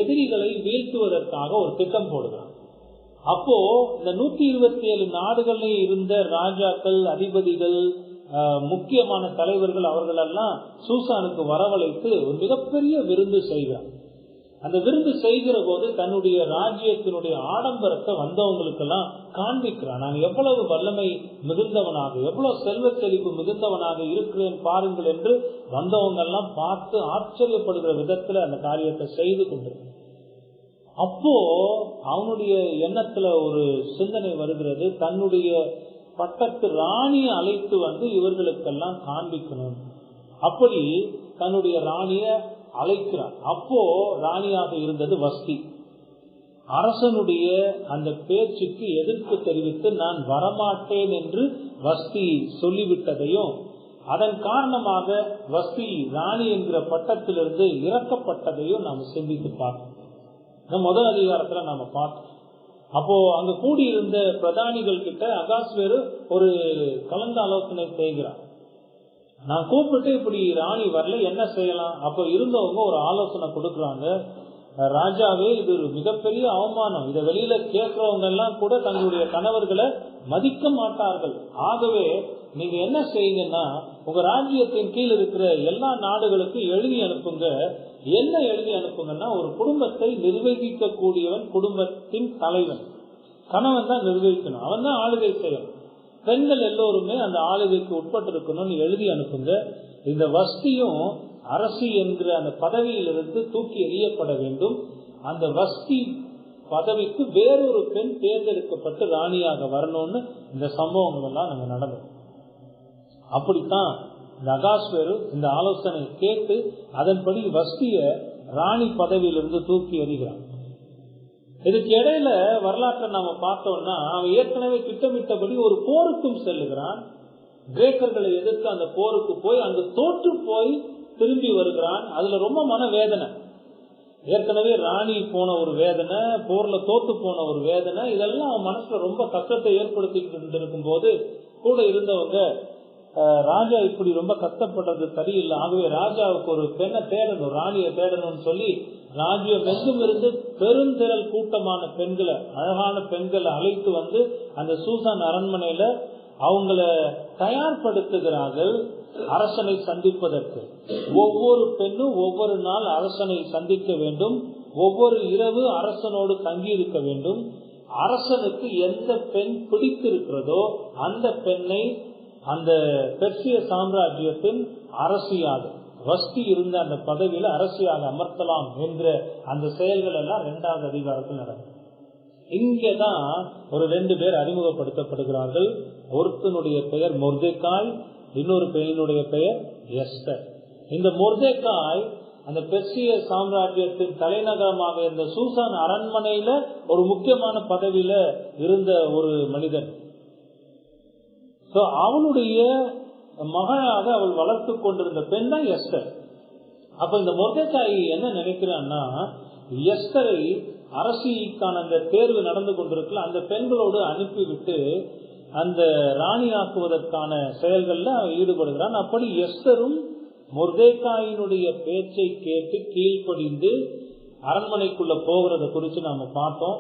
எதிரிகளை வீழ்த்துவதற்காக ஒரு திட்டம் போடுகிறான். அப்போ இந்த 127 நாடுகளில் இருந்த ராஜாக்கள், அதிபதிகள், முக்கியமான தலைவர்கள், அவர்கள் எல்லாம் சூசானுக்கு வரவழைத்து ஒரு மிகப்பெரிய விருந்து செய்கிறார். அந்த விருந்து செய்கிற போது தன்னுடைய ராஜ்யத்தினுடைய ஆடம்பரத்தை வந்தவங்களுக்கெல்லாம் காண்பிக்கிறான். நான் எவ்வளவு வல்லமை மிகுந்தவனாக, எவ்வளவு செல்வ செழிப்பு மிகுந்தவனாக இருக்கிறேன் பாருங்கள் என்று வந்தவங்க எல்லாம் பார்த்து ஆச்சரியப்படுகிற விதத்துல அந்த காரியத்தை செய்து கொண்டிருக்கிறான். அப்போ அவனுடைய எண்ணத்துல ஒரு சிந்தனை வருகிறது, தன்னுடைய பட்டத்து ராணியை அழைத்து வந்து இவர்களுக்கெல்லாம் காண்பிக்கணும். அப்படி தன்னுடைய ராணிய அழைக்கிறார். அப்போ ராணியாக இருந்தது வஸ்தி. அரசனுடைய அந்த பேச்சுக்கு எதிர்ப்பு தெரிவித்து நான் வரமாட்டேன் என்று வஸ்தி சொல்லிவிட்டதையும், அதன் காரணமாக வஸ்தி ராணி என்கிற பட்டத்திலிருந்து இறக்கப்பட்டதையும் நாம் சிந்தித்து பார்த்தோம். முதல் அதிகாரத்துல நாம பார்த்தோம். அப்போ அங்க கூடியிருந்த பிரதானிகள் கிட்ட அகாஸ்வேரு ஒரு கலந்து ஆலோசனை செய்கிறார். நான் கூப்பிட்டு இப்படி ராணி வரல, என்ன செய்யலாம்? அப்போ இருந்தவங்க ஒரு ஆலோசனை கொடுக்குறாங்க. ராஜாவே, இது ஒரு மிகப்பெரிய அவமானம். இதை வெளியில கேட்கிறவங்க எல்லாம் கூட தங்களுடைய கணவர்களை மதிக்க மாட்டார்கள். ஆகவே நீங்க என்ன செய்யுங்கன்னா, உங்க ராஜ்யத்தின் கீழ் இருக்கிற எல்லா நாடுகளுக்கும் எழுதி அனுப்புங்க, என்ன எழுதி அனுப்புங்கன்னா, ஒரு குடும்பத்தை நிர்வகிக்க கூடியவன் குடும்பத்தின் தலைவன், கணவன் தான் நிர்வகிக்கணும், அவன் தான் ஆளுகை செய்யணும். பெண்கள் எல்லோருமே அந்த ஆளுகைக்கு உட்பட்டு இருக்கணும்னு எழுதி அனுப்புங்க. இந்த வஸ்தியும் அரசி என்கிற அந்த பதவியிலிருந்து தூக்கி எறியப்பட வேண்டும். அந்த வஸ்தி பதவிக்கு வேறொரு பெண் தேர்ந்தெடுக்கப்பட்டு ராணியாக வரணும்னு இந்த சம்பவங்கள் எல்லாம் நாங்க நடந்தோம். அப்படித்தான் இந்த அகாஸ்வேரு இந்த ஆலோசனை கேட்டு அதன்படி வஸ்திய ராணி பதவியிலிருந்து தூக்கி எறிகிறான். இதுக்கு இடையில வரலாற்றை நாம பார்த்தோம்னா, அவன் ஏற்கனவே திட்டமிட்டபடி ஒரு போருக்கும் செல்லுகிறான். கிரேக்கர்களை எதிர்த்து அந்த போருக்கு போய் அங்கு தோற்று போய் திரும்பி வருகிறான். அதுல ரொம்ப மனவேதனை. ஏற்கனவே ராணி போன ஒரு வேதனை, போர்ல தோத்து போன ஒரு வேதனை, இதெல்லாம் அவன் மனசுல ரொம்ப கஷ்டத்தை ஏற்படுத்திட்டு இருந்திருக்கும் போது கூட இருந்தவங்க, ராஜா இப்படி ரொம்ப கஷ்டப்படுறது சரியில்லை, ஆகவே ராஜாவுக்கு ஒரு பெண்ணை தேடணும், ராணியை தேடணும்னு சொல்லி ராஜ்யம் எங்கும் இருந்து பெருந்திரள் கூட்டமான பெண்களை, அழகான பெண்களை அழைத்து வந்து அந்த சூசான் அரண்மனையில அவங்கள தயார்படுத்துகிறார்கள் அரசனை சந்திப்பதற்கு. ஒவ்வொரு பெண்ணும் ஒவ்வொரு நாள் அரசனை சந்திக்க வேண்டும், ஒவ்வொரு இரவு அரசனோடு தங்கி இருக்க வேண்டும். அரசனுக்கு எந்த பெண் பிடித்திருக்கிறதோ அந்த பெண்ணை அந்த பெர்சிய சாம்ராஜ்யத்தின் அரசியாக, வஸ்தி இருந்த அந்த பதவியில அரசியாக அமர்த்தலாம் என்ற அந்த செயல்கள் எல்லாம் 2வது அதிகாரத்தில் நடக்கும். இங்கதான் ஒரு 2 பேர் அறிமுகப்படுத்தப்படுகிறார்கள். ஒருத்தனுடைய பெயர் மொர்தெகாய், இன்னொரு பெண்ணுடைய பெயர் எஸ்தர். இந்த மொர்தெகாய் அந்த பெர்சிய சாம்ராஜ்யத்தின் தலைநகரமாக இருந்த சூசான் அரண்மனையில ஒரு முக்கியமான பதவியில இருந்த ஒரு மனிதன். அவளுடைய மகளாக அவள் வளர்த்து கொண்டிருந்த பெண் தான் எஸ்தர். அப்ப இந்த மொர்தெகாய் என்ன நினைக்கிறான்னா, எஸ்தரை அரசிக்கான அந்த தேர்வு நடந்து கொண்டிருக்கல அந்த பெண்களோடு அனுப்பிவிட்டு அந்த ராணி ஆக்குவதற்கான செயல்கள்ல அவன் ஈடுபடுகிறான். அப்படி எஸ்தரும் மொர்தெகாயினுடைய பேச்சை கேட்டு கீழ்ப்படிந்து அரண்மனைக்குள்ள போகிறத குறித்து நாம பார்த்தோம்.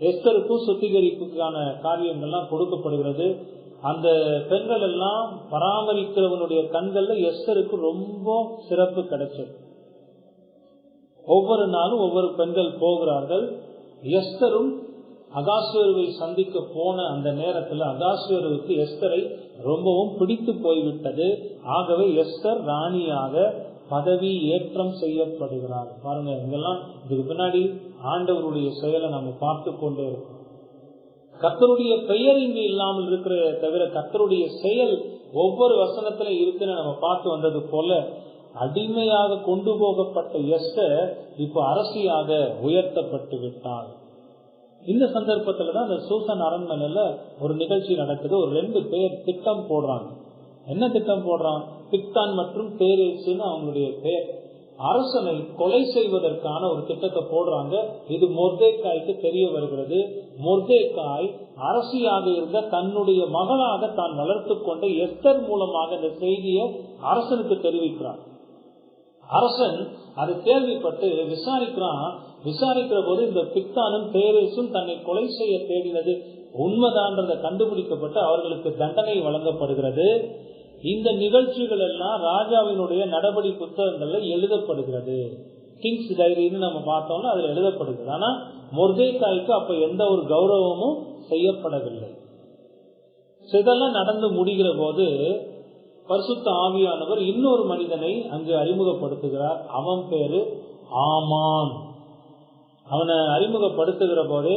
எஸ்தருக்கும் சுத்திகரிப்புக்கான காரியங்கள்லாம் கொடுக்கப்படுகிறது. அந்த பெண்கள் எல்லாம் பராமரிக்கிறவனுடைய கண்கள்ல எஸ்தருக்கு ரொம்ப சிறப்பு கிடைச்சது. ஒவ்வொரு நாளும் ஒவ்வொரு பெண்கள் போகிறார்கள். எஸ்தரும் அகாஸ்வேருவை சந்திக்க போன அந்த நேரத்தில் அகாஸ்வேருவுக்கு எஸ்தரை ரொம்பவும் பிடித்து போய்விட்டது. ஆகவே எஸ்தர் ராணியாக பதவி ஏற்றம் செய்யப்படுகிறார். பாருங்க, இதெல்லாம் இதுக்கு பின்னாடி ஆண்டவருடைய செயலை நம்ம பார்த்து கொண்டே இருக்கோம். கர்த்தருடைய பெயர் இங்கு இல்லாமல் இருக்கிற தவிர கர்த்தருடைய செயல் ஒவ்வொரு வசனத்திலும் இருக்குன்னு நம்ம பார்த்து வந்தது போல, அடிமையாக கொண்டு போகப்பட்ட எஸ்தர் இப்ப அரசியாக உயர்த்தப்பட்டு விட்டார். இந்த சந்தர்ப்பத்துலதான் அந்த சூசான் அரண்மனையில ஒரு நிகழ்ச்சி நடக்குது. ஒரு 2 பேர் திட்டம் போடுறாங்க. என்ன திட்டம் போடுறான்? பிக்தான் மற்றும் பேரேசுன்னு அவங்களுடைய பேர். அரசனை கொலை செய்வதற்கான ஒரு திட்டத்தை போடுறாங்க. இது மொர்தெகாய்க்கு தெரிய வருகிறது. மொர்தெகாய் அரசியாக இருந்த தன்னுடைய மகளாக தான் வளர்த்து கொண்ட எஸ்தர் மூலமாக இந்த செய்தியை அரசனுக்கு தெரிவிக்கிறார். அரசன் அதை கேள்விப்பட்டு விசாரிக்கிறான். விசாரிக்கிற போது இந்த பிக்தானும் பேரேசும் தன்னை கொலை செய்ய தேடினது உண்மைதான்றதை கண்டுபிடிக்கப்பட்டு அவர்களுக்கு தண்டனை வழங்கப்படுகிறது. இந்த நிகழ்ச்சிகள் எல்லாம் ராஜாவினுடைய நடபடி புத்தகங்கள்ல எழுதப்படுகிறது. கிங்ஸ் டைரின்னு நம்ம பார்த்தோம்னா அதுல எழுதப்படுகிறது. ஆனா மொர்தெகாய்க்கு அப்ப எந்த ஒரு கௌரவமும் செய்யப்படவில்லை. இதெல்லாம் நடந்து முடிகிற போது பரிசுத்த ஆவியானவர் இன்னொரு மனிதனை அங்கு அறிமுகப்படுத்துகிறார். அவன் பேரு ஆமான். அவனை அறிமுகப்படுத்துகிற போது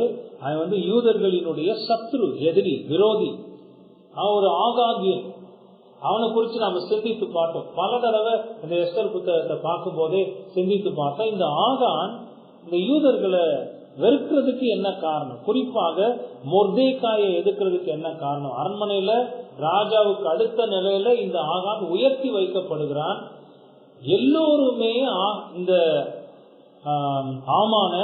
அவன் யூதர்களினுடைய சத்ரு, எதிரி, விரோதி. அவன் ஒரு ஆகாகியன். அவனை குறித்து நாம சிந்தித்து பார்த்தோம். பல தடவை இந்த எஸ்தர் புத்தகத்தை பார்க்கும் போதே சிந்தித்து பார்த்தோம். இந்த ஆகான் இந்த யூதர்களை வெறுக்கிறதுக்கு என்ன காரணம்? குறிப்பாக மொர்தெகாயை எதிர்க்கிறதுக்கு என்ன காரணம்? அரண்மனையில ராஜாவுக்கு அடுத்த நிலையில இந்த ஆகான் உயர்த்தி வைக்கப்படுகிறான். எல்லோருமே இந்த ஆமான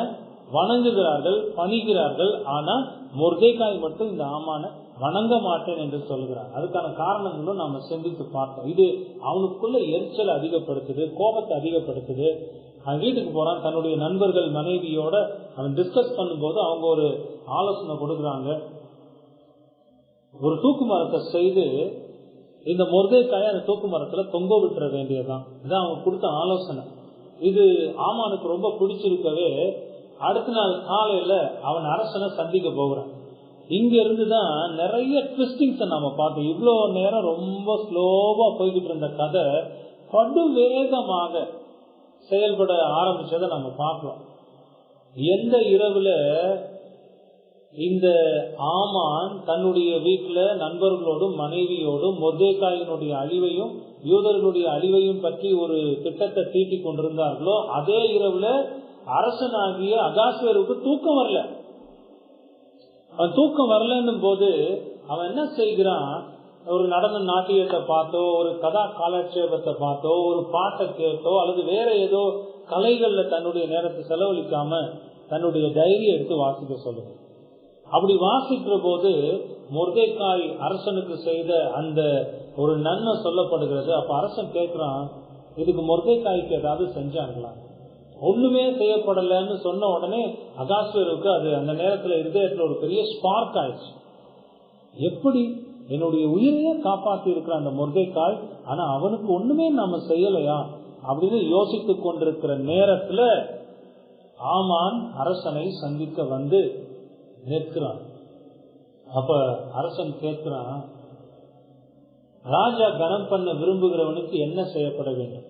வணங்குகிறார்கள், பணிகிறார்கள். ஆனா மொர்தெகாய் மட்டும் இந்த ஆமான வணங்க மாட்டேன் என்று சொல்கிறார். அதுக்கான காரணங்களும் நாம சிந்தித்து பார்த்தோம். இது அவனுக்குள்ள எரிச்சலை அதிகப்படுத்துது, கோபத்தை அதிகப்படுத்துது. அவன் வீட்டுக்கு போறான். தன்னுடைய நண்பர்கள் மனைவியோட அவன் டிஸ்கஸ் பண்ணும்போது அவங்க ஒரு ஆலோசனை கொடுக்குறாங்க. ஒரு தூக்கு மரத்தை செய்து இந்த மொர்தெகாயை அந்த தூக்கு மரத்துல தொங்க விட்டுற வேண்டியதுதான். இதான் அவங்க கொடுத்த ஆலோசனை. இது ஆமானுக்கு ரொம்ப பிடிச்சிருக்கவே அடுத்த நாள் காலையில அவன் அரசனை சந்திக்க போகிறான். இங்க இருந்துதான் நிறைய ட்விஸ்டிங்ஸை நாம பார்த்தோம். இவ்வளவு நேரம் ரொம்ப ஸ்லோவா போய்கிட்டு இருந்த கதை படு வேகமாக செயல்பட ஆரம்பிச்சதை நம்ம பார்க்கலாம். எந்த இரவுல இந்த ஆமான் தன்னுடைய வீட்டுல நண்பர்களோடும் மனைவியோடும் மொர்தெகாயினுடைய அழிவையும் யூதர்களுடைய அழிவையும் பற்றி ஒரு திட்டத்தை தீட்டி கொண்டிருந்தார்களோ, அதே இரவுல அரசனாகிய அகாஸ்வேருக்கு தூக்கம் வரல. அவன் தூக்கம் வரலன்னும் போது அவன் என்ன செய்கிறான், ஒரு நடன நாட்டியத்தை பார்த்தோ, ஒரு கதா காலட்சேபத்தை பார்த்தோ, ஒரு பாட்டை கேட்டோ, அல்லது வேற ஏதோ கலைகள்ல தன்னுடைய நேரத்தை செலவழிக்காம தன்னுடைய டைரியை எடுத்து வாசிக்க சொல்லுங்க. அப்படி வாசிக்கிற போது மொர்தெகாய் அரசனுக்கு செய்த அந்த ஒரு நன்மை சொல்லப்படுகிறது. அப்ப அரசன் கேட்கிறான், இதுக்கு மொர்தெகாய்க்கு ஏதாவது செஞ்சாங்களா? ஒண்ணுமே செய்யப்படலன்னு சொன்ன உடனே அகாஸ்வேருக்கு அது அந்த நேரத்துல இருதயத்துல ஒரு பெரிய ஸ்பார்க் ஆயிடுச்சு. எப்படி என்னுடைய உயிரையே காப்பாற்றி இருக்கிற அந்த மொர்தெகாய், ஆனா அவனுக்கு ஒண்ணுமே நாம செய்யலையா அப்படின்னு யோசித்து கொண்டிருக்கிற நேரத்துல ஆமான் அரசனை சந்திக்க வந்து நிற்கிறான். அப்ப அரசன் கேட்கிறான், ராஜா கனம் பண்ண விரும்புகிறவனுக்கு என்ன செய்யப்பட வேண்டும்?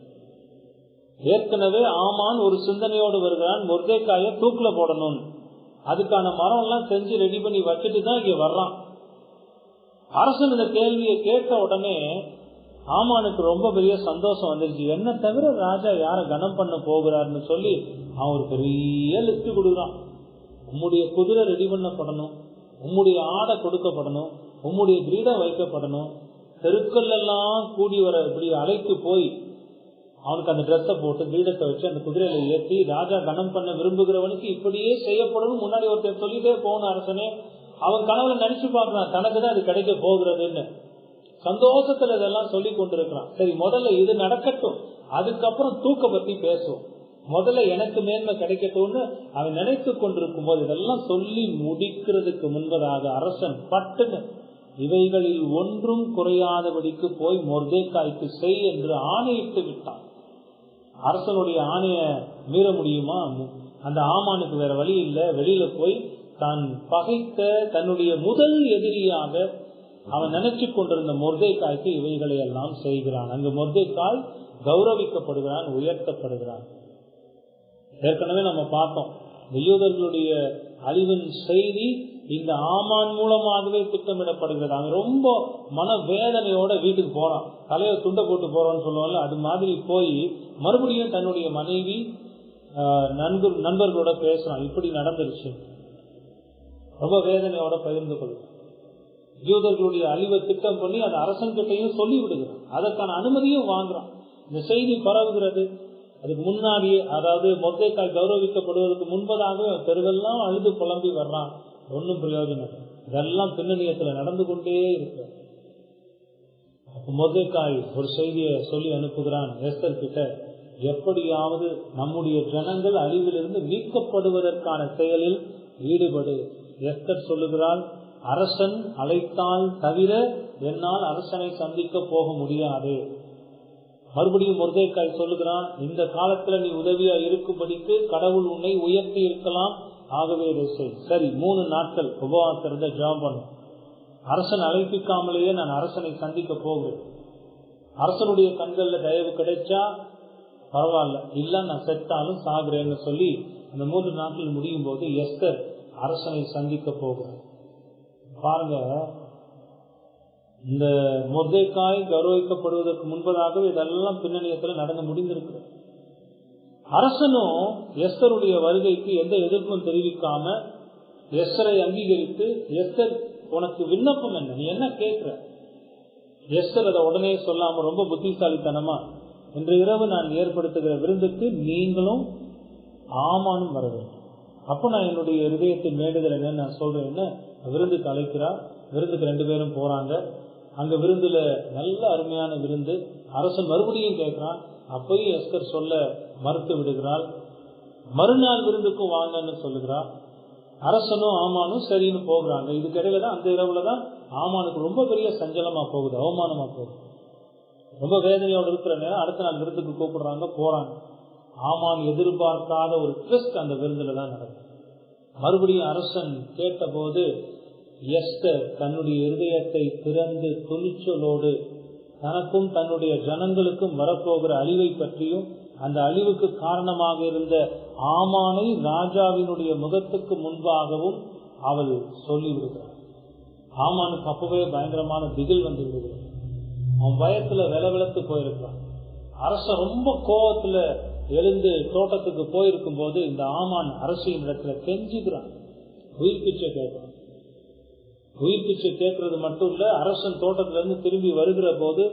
ஏற்கனவே ஆமான் ஒரு சிந்தனையோடு வருகிறான், மொர்தெகாயை தூக்குல போடணும். அதுக்கான மரம் எல்லாம் செஞ்சு ரெடி பண்ணி வச்சுட்டு தான் இங்க வர்றான். அரசன் இந்த கேள்வியை கேட்ட உடனே ஆமானுக்கு ரொம்ப பெரிய சந்தோஷம் வந்துருச்சு. என்ன தவிர ராஜா யார கனம் பண்ண போகிறார்னு சொல்லி அவன் ஒரு பெரிய லிஸ்ட் கொடுக்குறான். உம்முடைய குதிரை ரெடி பண்ணப்படணும், உம்முடைய ஆடை கொடுக்கப்படணும், உம்முடைய கிரீடம் வைக்கப்படணும், தெருக்கள் எல்லாம் கூடி வர இப்படி அழைத்து போய் அவனுக்கு அந்த ட்ரெஸ்ஸை போட்டு கிரீடத்தை வச்சு அந்த குதிரையில ஏற்றி ராஜா கனம் பண்ண விரும்புகிறவனுக்கு இப்படியே செய்யப்படணும் முன்னாடி ஒருத்தர் சொல்லிட்டே போகணும். அரசனே அவன் கனவுல நினைச்சு பார்க்கறான், தனக்குதான் அது கிடைக்க போகிறதுன்னு சந்தோஷத்துல இதெல்லாம் சொல்லி கொண்டிருக்கிறான். சரி, முதல்ல இது நடக்கட்டும், அதுக்கப்புறம் தூக்க பத்தி பேசுவோம். முதல்ல எனக்கு மேன்மை கிடைக்கட்டும்னு அவன் நினைத்து கொண்டிருக்கும் போது இதெல்லாம் சொல்லி முடிக்கிறதுக்கு முன்பதாக அரசன் பட்டுன்னு இவைகளில் ஒன்றும் குறையாதபடிக்கு போய் மொர்தெகாய்க்கு செய் என்று ஆணையிட்டு விட்டான். அரசனுடைய ஆணைய மீற முடியுமா? அந்த ஆமானுக்கு வேற வழி இல்லை. வெளியில போய் தான் பகைத்த தன்னுடைய முதல் எதிரியாக அவன் நினைச்சு கொண்டிருந்த மொர்தெகாய்க்கு இவைகளை எல்லாம் செய்கிறான். அங்கு மொர்தெகாய் கௌரவிக்கப்படுகிறான், உயர்த்தப்படுகிறான். ஏற்கனவே நம்ம பார்த்தோம், யூதர்களுடைய அழிவின் செய்தி இந்த ஆமான் மூலமாகவே திட்டமிடப்படுகிறது. அவன் ரொம்ப மனவேதனையோட வீட்டுக்கு போறான், தலையை துண்டை போட்டு போறான்னு சொல்லுவாங்கல்ல, அது மாதிரி போய் மறுபடியும் தன்னுடைய மனைவி நண்பர்களோட பேசுறான். இப்படி நடந்துருச்சு, ரொம்ப வேதனையோட பகிர்ந்து கொள்ளும். யூதர்களுடைய அழிவை திட்டம் பண்ணி அந்த அரசன் கிட்டையும் சொல்லி விடுகிறான், அதற்கான அனுமதியும் வாங்குறான். இந்த செய்தி பரவுகிறது. அதுக்கு முன்னாடியே, அதாவது மொர்தெகாய் கௌரவிக்கப்படுவதற்கு முன்பதாகவே தெருவெல்லாம் அழுது புலம்பி வர்றான். ஒன்னும் பிரயோஜனம், இதெல்லாம் பின்னணியத்துல நடந்து கொண்டே இருக்கு. அப்ப மொர்தெகாய் ஒரு செய்தியை சொல்லி அனுப்புகிறான் எஸ்தர் கிட்ட, எப்படியாவது நம்முடைய ஜனங்கள் அழிவிலிருந்து மீட்கப்படுவதற்கான செயலில் ஈடுபடு. எஸ்தர் சொல்லுகிறாள், அரசன் அழைத்தால் தவிர என்னால் அரசனை சந்திக்க போக முடியாது. மறுபடியும் மொர்தெகாய் சொல்லுகிறான், இந்த காலத்துல நீ உதவியா இருக்கும்படிக்கு கடவுள் உன்னை உயர்த்தி இருக்கலாம், ஆகவே இதை செய். சரி, 3 நாட்கள் உபவாசத்தை ஜெபம் பண்ணும். அரசன் அழைப்பிக்காமலேயே நான் அரசனை சந்திக்க போகிறேன். அரசனுடைய கண்கள்ல தயவு கிடைச்சா பரவாயில்ல, இல்ல நான் செத்தாலும் சாகுறேன்னு சொல்லி அந்த 3 நாட்கள் முடியும் போது எஸ்தர் அரசனை சந்திக்க போகிறேன். பாருங்க, இந்த மொர்தெகாய் கௌரவிக்கப்படுவதற்கு முன்பதாகவே இதெல்லாம் பின்னணியத்துல நடந்து முடிந்திருக்கு. அரசனும் எஸ்தருடைய வருகைக்கு எந்த எதிர்ப்பும் தெரிவிக்காம எஸ்தரை அங்கீகரித்து, எஸ்தர் உனக்கு விண்ணப்பம் என்ன, நீ என்ன கேட்கிற? எஸ்தர் அதை உடனே சொல்லாம ரொம்ப புத்திசாலித்தனமா, இன்று இரவு நான் ஏற்படுத்துகிற விருந்துக்கு நீங்களும் ஆமானும் வர வேண்டும். அப்ப நான் என்னுடைய இருதயத்தின் வேண்டுதல் என்ன நான் சொல்றேன்னு விருந்துக்கு அழைக்கிறார். விருந்துக்கு 2 பேரும் போறாங்க. அங்க விருந்துல நல்ல அருமையான விருந்து. அரசன் மறுபடியும் கேட்கிறான், அப்பயும் எஸ்தர் சொல்ல மறுத்து விடுகிறாள். மறுநாள் விருந்துக்கும் வாங்கன்னு சொல்லுகிறார். அரசனும் ஆமானும் சரின்னு போகிறாங்க. இதுக்கிடையில தான் அந்த இரவுலதான் ஆமானுக்கு ரொம்ப பெரிய சஞ்சலமா போகுது, அவமானமா போகுது. ரொம்ப வேதனையோடு இருக்கிற நேரம் அடுத்த நாள் விருந்துக்கு கூப்பிடுறாங்க, போறாங்க. ஆமான் எதிர்பார்க்காத ஒரு ட்விஸ்ட் அந்த விருந்துல தான் நடக்கும். மறுபடியும் அரசன் கேட்டபோது எஸ்தர் தன்னுடைய இருதயத்தை திறந்து துணிச்சலோடு தனக்கும் தன்னுடைய ஜனங்களுக்கும் வரப்போகிற அழிவை பற்றியும் அந்த அழிவுக்கு காரணமாக இருந்த ஆமானை ராஜாவினுடைய முகத்துக்கு முன்பாகவும் அவள் சொல்லிவிடுகிறாள். ஆமானுக்கு அப்பவே பயங்கரமான திகில் வந்து விடுகிறது. அவன் பயத்துல விளவிளத்து போயிருக்கான். அரசன் ரொம்ப கோபத்துல எழுந்து தோட்டத்துக்கு போயிருக்கும் போது இந்த ஆமான் அரசியின் இடத்துல கெஞ்சுகிறான், உயிர் பிச்சை கேட்கிறான். உயிர் பிச்சை கேட்கறது மட்டும் இல்ல, அரசன் தோட்டத்துல இருந்து திரும்பி வருகிற போது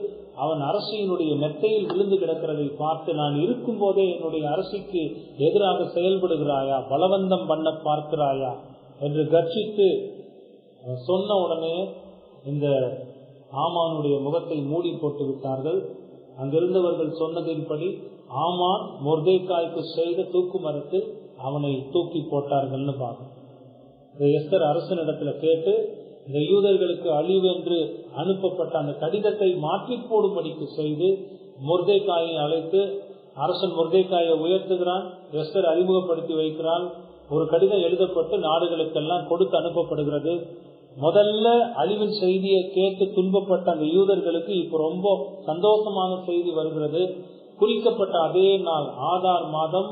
அவன் அரசியினுடைய மெத்தையில் விழுந்து கிடக்கிறதை பார்த்து, நான் இருக்கும் போதே என்னுடைய அரசிக்கு எதிராக செயல்படுகிறாயா, பலவந்தம் பண்ண பார்க்கிறாயா என்று கர்ஜித்து சொன்ன உடனே இந்த ஆமானுடைய முகத்தை மூடி போட்டு விட்டார்கள். அங்கிருந்தவர்கள் சொன்னதின்படி ஆமான் மொர்தெகாய்க்கு செய்த தூக்கு மரத்தில் அவனை தூக்கி போட்டார்கள்னு பார்க்கணும். எஸ்தர் அரசனிடத்துல கேட்டு இந்த யூதர்களுக்கு அழிவு என்று அனுப்பப்பட்ட அந்த கடிதத்தை மாற்றி போடும்படிக்கு செய்து மொர்தெகாயை அழைத்து, அரசன் மொர்தெகாயை உயர்த்துகிறான், எஸ்தர் அறிமுகப்படுத்தி வைக்கிறான். ஒரு கடிதம் எழுதப்பட்டு நாடுகளுக்கெல்லாம் கொடுத்து அனுப்பப்படுகிறது. முதல்ல அழிவின் செய்தியை கேட்டு துன்பப்பட்ட அந்த யூதர்களுக்கு இப்ப ரொம்ப சந்தோஷமான செய்தி வருகிறது. குறிக்கப்பட்ட அதே நாள் ஆதார் மாதம்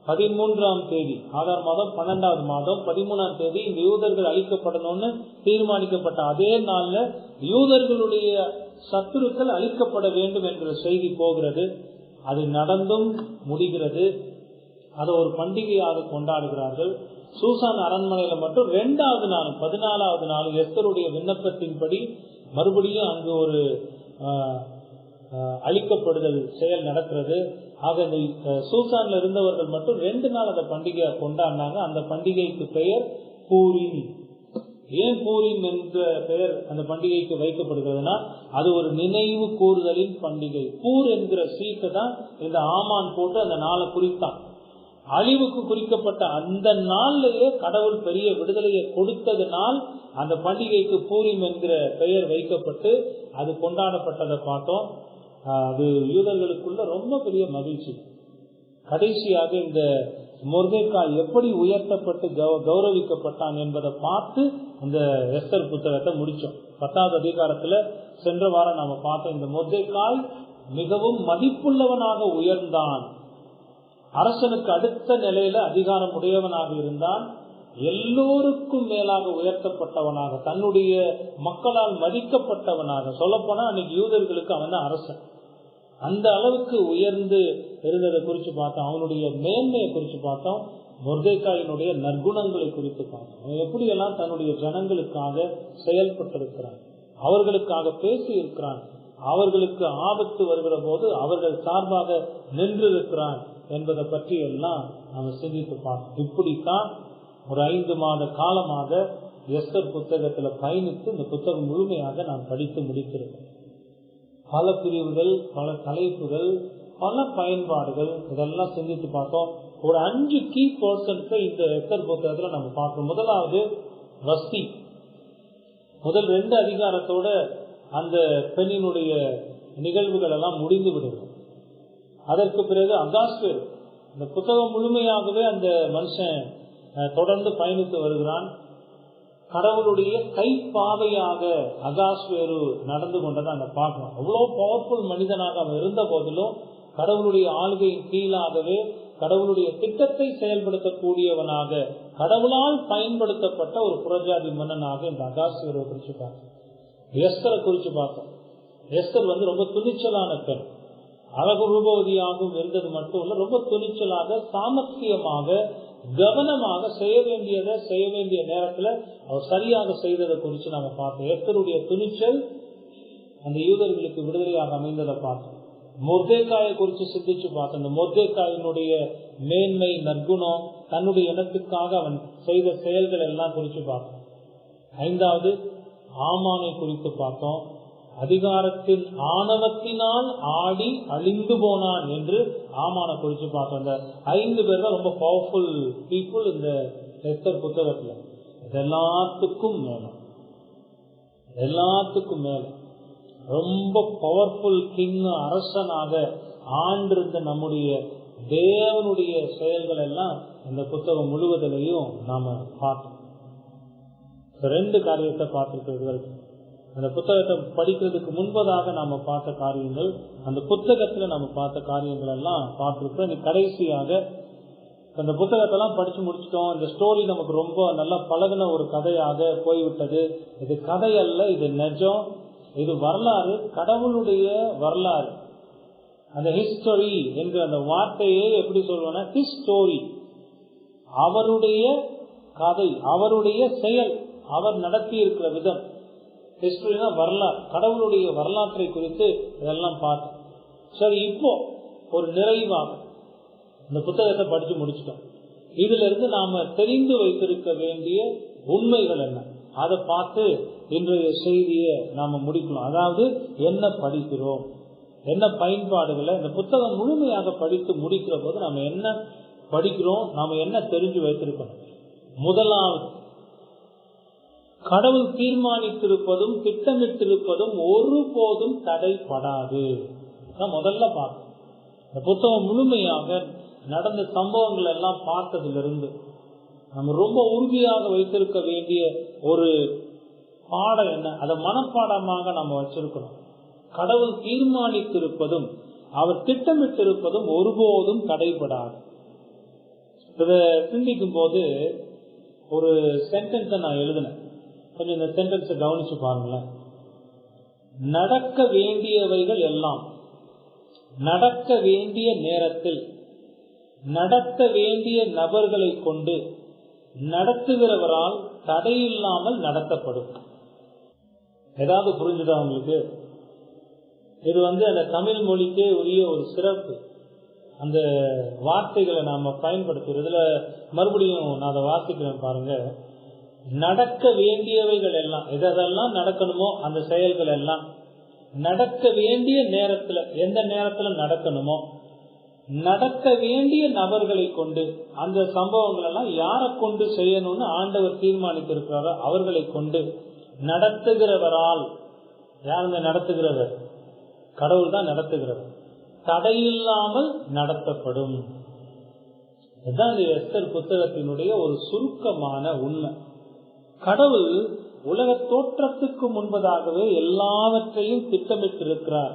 13ஆம் தேதி, ஆதார் மாதம் 12வது மாதம் 13ஆம் தேதி இந்த யூதர்கள் அழிக்கப்படணும்னு தீர்மானிக்கப்பட்ட அதே நாள்ல யூதர்களுடைய சத்துருக்கள் அழிக்கப்பட வேண்டும் என்ற செய்தி போகிறது. அது நடந்தும் முடிகிறது. அதை ஒரு பண்டிகையாக கொண்டாடுகிறார்கள். சூசான் அரண்மனையில மட்டும் 2வது நாள் 14வது நாள் எஸ்தருடைய விண்ணப்பத்தின்படி மறுபடியும் அங்கு ஒரு அழிக்கப்படுதல் செயல் நடக்கிறது. ஆக இந்த சூசான்ல இருந்தவர்கள் மட்டும் 2 நாள் அந்த பண்டிகையை கொண்டாடினாங்க. அந்த பண்டிகைக்கு பெயர் பூரீம். ஏன் பூரீம் என்ற பெயர் அந்த பண்டிகைக்கு வைக்கப்படுகிறதுனா, அது ஒரு நினைவு கூறுதலின் பண்டிகை. பூர் என்கிற சீட்டை தான் இந்த ஆமான் போட்டு அந்த நாளை குறித்தான். அழிவுக்கு குறிக்கப்பட்ட அந்த நாள்லயே கடவுள் பெரிய விடுதலையை கொடுத்ததுனால் அந்த பண்டிகைக்கு பூரீம் என்கிற பெயர் வைக்கப்பட்டு அது கொண்டாடப்பட்டதை பார்த்தோம். அது யூதர்களுக்குள்ள ரொம்ப பெரிய மகிழ்ச்சி. கடைசியாக இந்த மொர்தெகாய் எப்படி உயர்த்தப்பட்டு கௌரவிக்கப்பட்டான் என்பதை பார்த்து இந்த எஸ்தர் புத்தகத்தை முடிச்சோம். 10வது அதிகாரத்துல சென்ற வாரம் நாம பார்த்தோம். இந்த மொர்தெகாய் மிகவும் மதிப்புள்ளவனாக உயர்ந்தான். அரசனுக்கு அடுத்த நிலையில அதிகாரம் உடையவனாக இருந்தான். எல்லோருக்கும் மேலாக உயர்த்தப்பட்டவனாக, தன்னுடைய மக்களால் மதிக்கப்பட்டவனாக, சொல்லப்போனா அன்னைக்கு யூதர்களுக்கு அவன் தான் அரசன். அந்த அளவுக்கு உயர்ந்து இருந்ததை குறித்து பார்த்தோம். அவனுடைய மேன்மையை குறித்து பார்த்தோம். மொர்தெகாயினுடைய நற்குணங்களை குறித்து பார்த்தோம். அவன் எப்படியெல்லாம் தன்னுடைய ஜனங்களுக்காக செயல்பட்டிருக்கிறான், அவர்களுக்காக பேசி இருக்கிறான், அவர்களுக்கு ஆபத்து வருகிற போது அவர்கள் சார்பாக நின்றிருக்கிறான் என்பதை பற்றி எல்லாம் நாம சிந்தித்து பார்த்தோம். இப்படித்தான் ஒரு 5 மாத காலமாக எஸ்தர் புத்தகத்துல பயணித்து இந்த புத்தகம் முழுமையாக நாம் படித்து முடித்திருக்கோம். பல பிரிவுகள், பல தலைப்புகள், பல பயன்பாடுகள், இதெல்லாம் சிந்தித்து பார்த்தோம். ஒரு 5 கீ பர்சன்ஸை இந்த எஸ்தர் புத்தகத்துல நம்ம பார்க்கணும். முதலாவது வஸ்தி. முதல் 2 அதிகாரத்தோட அந்த பெண்ணினுடைய நிகழ்வுகள் எல்லாம் முடிந்து விடுவோம். அதற்கு பிறகு அகாஸ்வேரு. இந்த புத்தகம் முழுமையாகவே அந்த மனுஷன் தொடர்ந்து பயணித்து வருகிறான். கடவுளுடைய கைப்பாவையாக அகாஸ்வேரு நடந்து கொண்டதை அங்க பார்க்கணும். அவ்வளோ பவர்ஃபுல் மனிதனாக அவன் இருந்த போதிலும் கடவுளுடைய ஆளுகையின் கீழாகவே கடவுளுடைய திட்டத்தை செயல்படுத்தக்கூடியவனாக, கடவுளால் பயன்படுத்தப்பட்ட ஒரு புறஜாதி மன்னனாக இந்த அகாஸ்வேருவை குறிச்சு பார்த்தோம். எஸ்தரை குறிச்சு பார்த்தோம். எஸ்தர் ரொம்ப துணிச்சலான பெண். அழகு ரூபவதியாகவும் இருந்தது மட்டும் இல்ல, ரொம்ப துணிச்சலாக, சாமர்த்தியமாக, கவனமாக செய்ய வேண்டிய நேரத்துல அவர் சரியாக செய்ததை குறித்து நாம பார்த்தோம். எஸ்தருடைய துணிச்சல் அந்த யூதர்களுக்கு விடுதலையாக அமைந்ததை பார்த்தோம். மொர்தெகாயை குறித்து சிந்திச்சு பார்த்தோம். அந்த மொர்தெகாயினுடைய மேன்மை, நற்குணம், தன்னுடைய இனத்துக்காக அவன் செய்த செயல்கள் எல்லாம் குறித்து பார்த்தோம். 5வது ஆமானை குறித்து பார்த்தோம். அதிகாரத்தின் ஆணவத்தினால் ஆடி அழிந்து போனான் என்று ஆமான குறித்து பார்த்தோம். இந்த 5 பேர் தான் ரொம்ப பவர்ஃபுல் பீப்புள் இந்த எஸ்தர் புத்தகத்துல. எல்லாத்துக்கும் மேல ரொம்ப பவர்ஃபுல் கிங், அரசனாக ஆண்டிருந்த நம்முடைய தேவனுடைய செயல்கள் எல்லாம் இந்த புத்தகம் முழுவதிலையும் நாம பார்த்தோம். ரெண்டு காரியத்தை பார்த்திருக்கிறது. அந்த புத்தகத்தை படிக்கிறதுக்கு முன்பதாக நாம பார்த்த காரியங்கள், அந்த புத்தகத்துல நம்ம பார்த்த காரியங்கள் எல்லாம் பார்த்திருக்கோம். கடைசியாக அந்த புத்தகத்தெல்லாம் படிச்சு முடிச்சிட்டோம். இந்த ஸ்டோரி நமக்கு ரொம்ப நல்லா பழகின ஒரு கதையாக போய்விட்டது. இது கதை அல்ல, இது நிஜம், இது வரலாறு, கடவுளுடைய வரலாறு. அந்த ஹிஸ்டரி என்ற அந்த வார்த்தையே எப்படி சொல்லுவோம்னா ஹிஸ்டோரி, அவருடைய கதை, அவருடைய செயல், அவர் நடத்தி இருக்கிற விதம். ஹிஸ்டரினா வரலாறு, கடவுளுடைய வரலாற்றை குறித்து இதெல்லாம் பார்த்தோம். சரி, இப்போ ஒரு நிறைவாக இந்த புத்தகத்தை படிச்சு முடிச்சிட்டோம். இதுல இருந்து நாம தெரிந்து வைத்திருக்க வேண்டிய உண்மைகள் என்ன, அதை பார்த்து இன்றைய செய்தியை நாம முடிக்கணும். அதாவது என்ன படிக்கிறோம், என்ன பயன்பாடுகளை இந்த புத்தகம் முழுமையாக படித்து முடிக்கிற போது நாம என்ன படிக்கிறோம், நாம என்ன தெரிஞ்சு வைத்திருக்கணும். முதலாவது, கடவுள் தீர்மானித்திருப்பதும் திட்டமிட்டிருப்பதும் ஒருபோதும் தடைப்படாது. முதல்ல பார்க்கணும். இந்த புத்தகம் முழுமையாக நடந்த சம்பவங்கள் எல்லாம் பார்த்ததிலிருந்து நம்ம ரொம்ப உறுதியாக வைத்திருக்க வேண்டிய ஒரு பாடம் என்ன, அதை மனப்பாடமாக நம்ம வச்சிருக்கணும். கடவுள் தீர்மானித்திருப்பதும் அவர் திட்டமிட்டிருப்பதும் ஒருபோதும் தடைபடாது. இதை சிந்திக்கும் போது ஒரு சென்டென்ஸை நான் எழுதினேன். கொஞ்சம் இந்த சென்டென்ஸை கவனிச்சு பாருங்களேன். நடக்க வேண்டியவைகள் எல்லாம் நடக்க வேண்டிய நேரத்தில் நடத்த வேண்டிய நபர்களை கொண்டு நடத்துகிறவரால் தடையில்லாமல் நடத்தப்படும். ஏதாவது புரிஞ்சுதா உங்களுக்கு? இது அந்த தமிழ் மொழிக்கே உரிய ஒரு சிறப்பு. அந்த வார்த்தைகளை நாம பயன்படுத்துறதுல மறுபடியும் நான் அதை வாசிக்கிறேன் பாருங்க. நடக்க வேண்டியவைகள் எல்லாம், எதெல்லாம் நடக்கணுமோ அந்த செயல்கள் எல்லாம் நடக்க வேண்டிய நேரத்துல, எந்த நேரத்துல நடக்கணுமோ, நடக்க வேண்டிய நபர்களை கொண்டு, அந்த சம்பவங்கள் எல்லாம் யாரை கொண்டு செய்யணும்னு ஆண்டவர் தீர்மானித்திருக்கிறாரோ அவர்களை கொண்டு நடத்துகிறவரால், யார் நடத்துகிறவர்? கடவுள் தான் நடத்துகிறவர், தடையில்லாமல் நடத்தப்படும். இதுதான் இந்த எஸ்தர் புத்தகத்தினுடைய ஒரு சுருக்கமான உண்மை. கடவுள் உலக தோற்றத்துக்கு முன்பதாகவே எல்லாவற்றையும் திட்டமிட்டிருக்கிறார்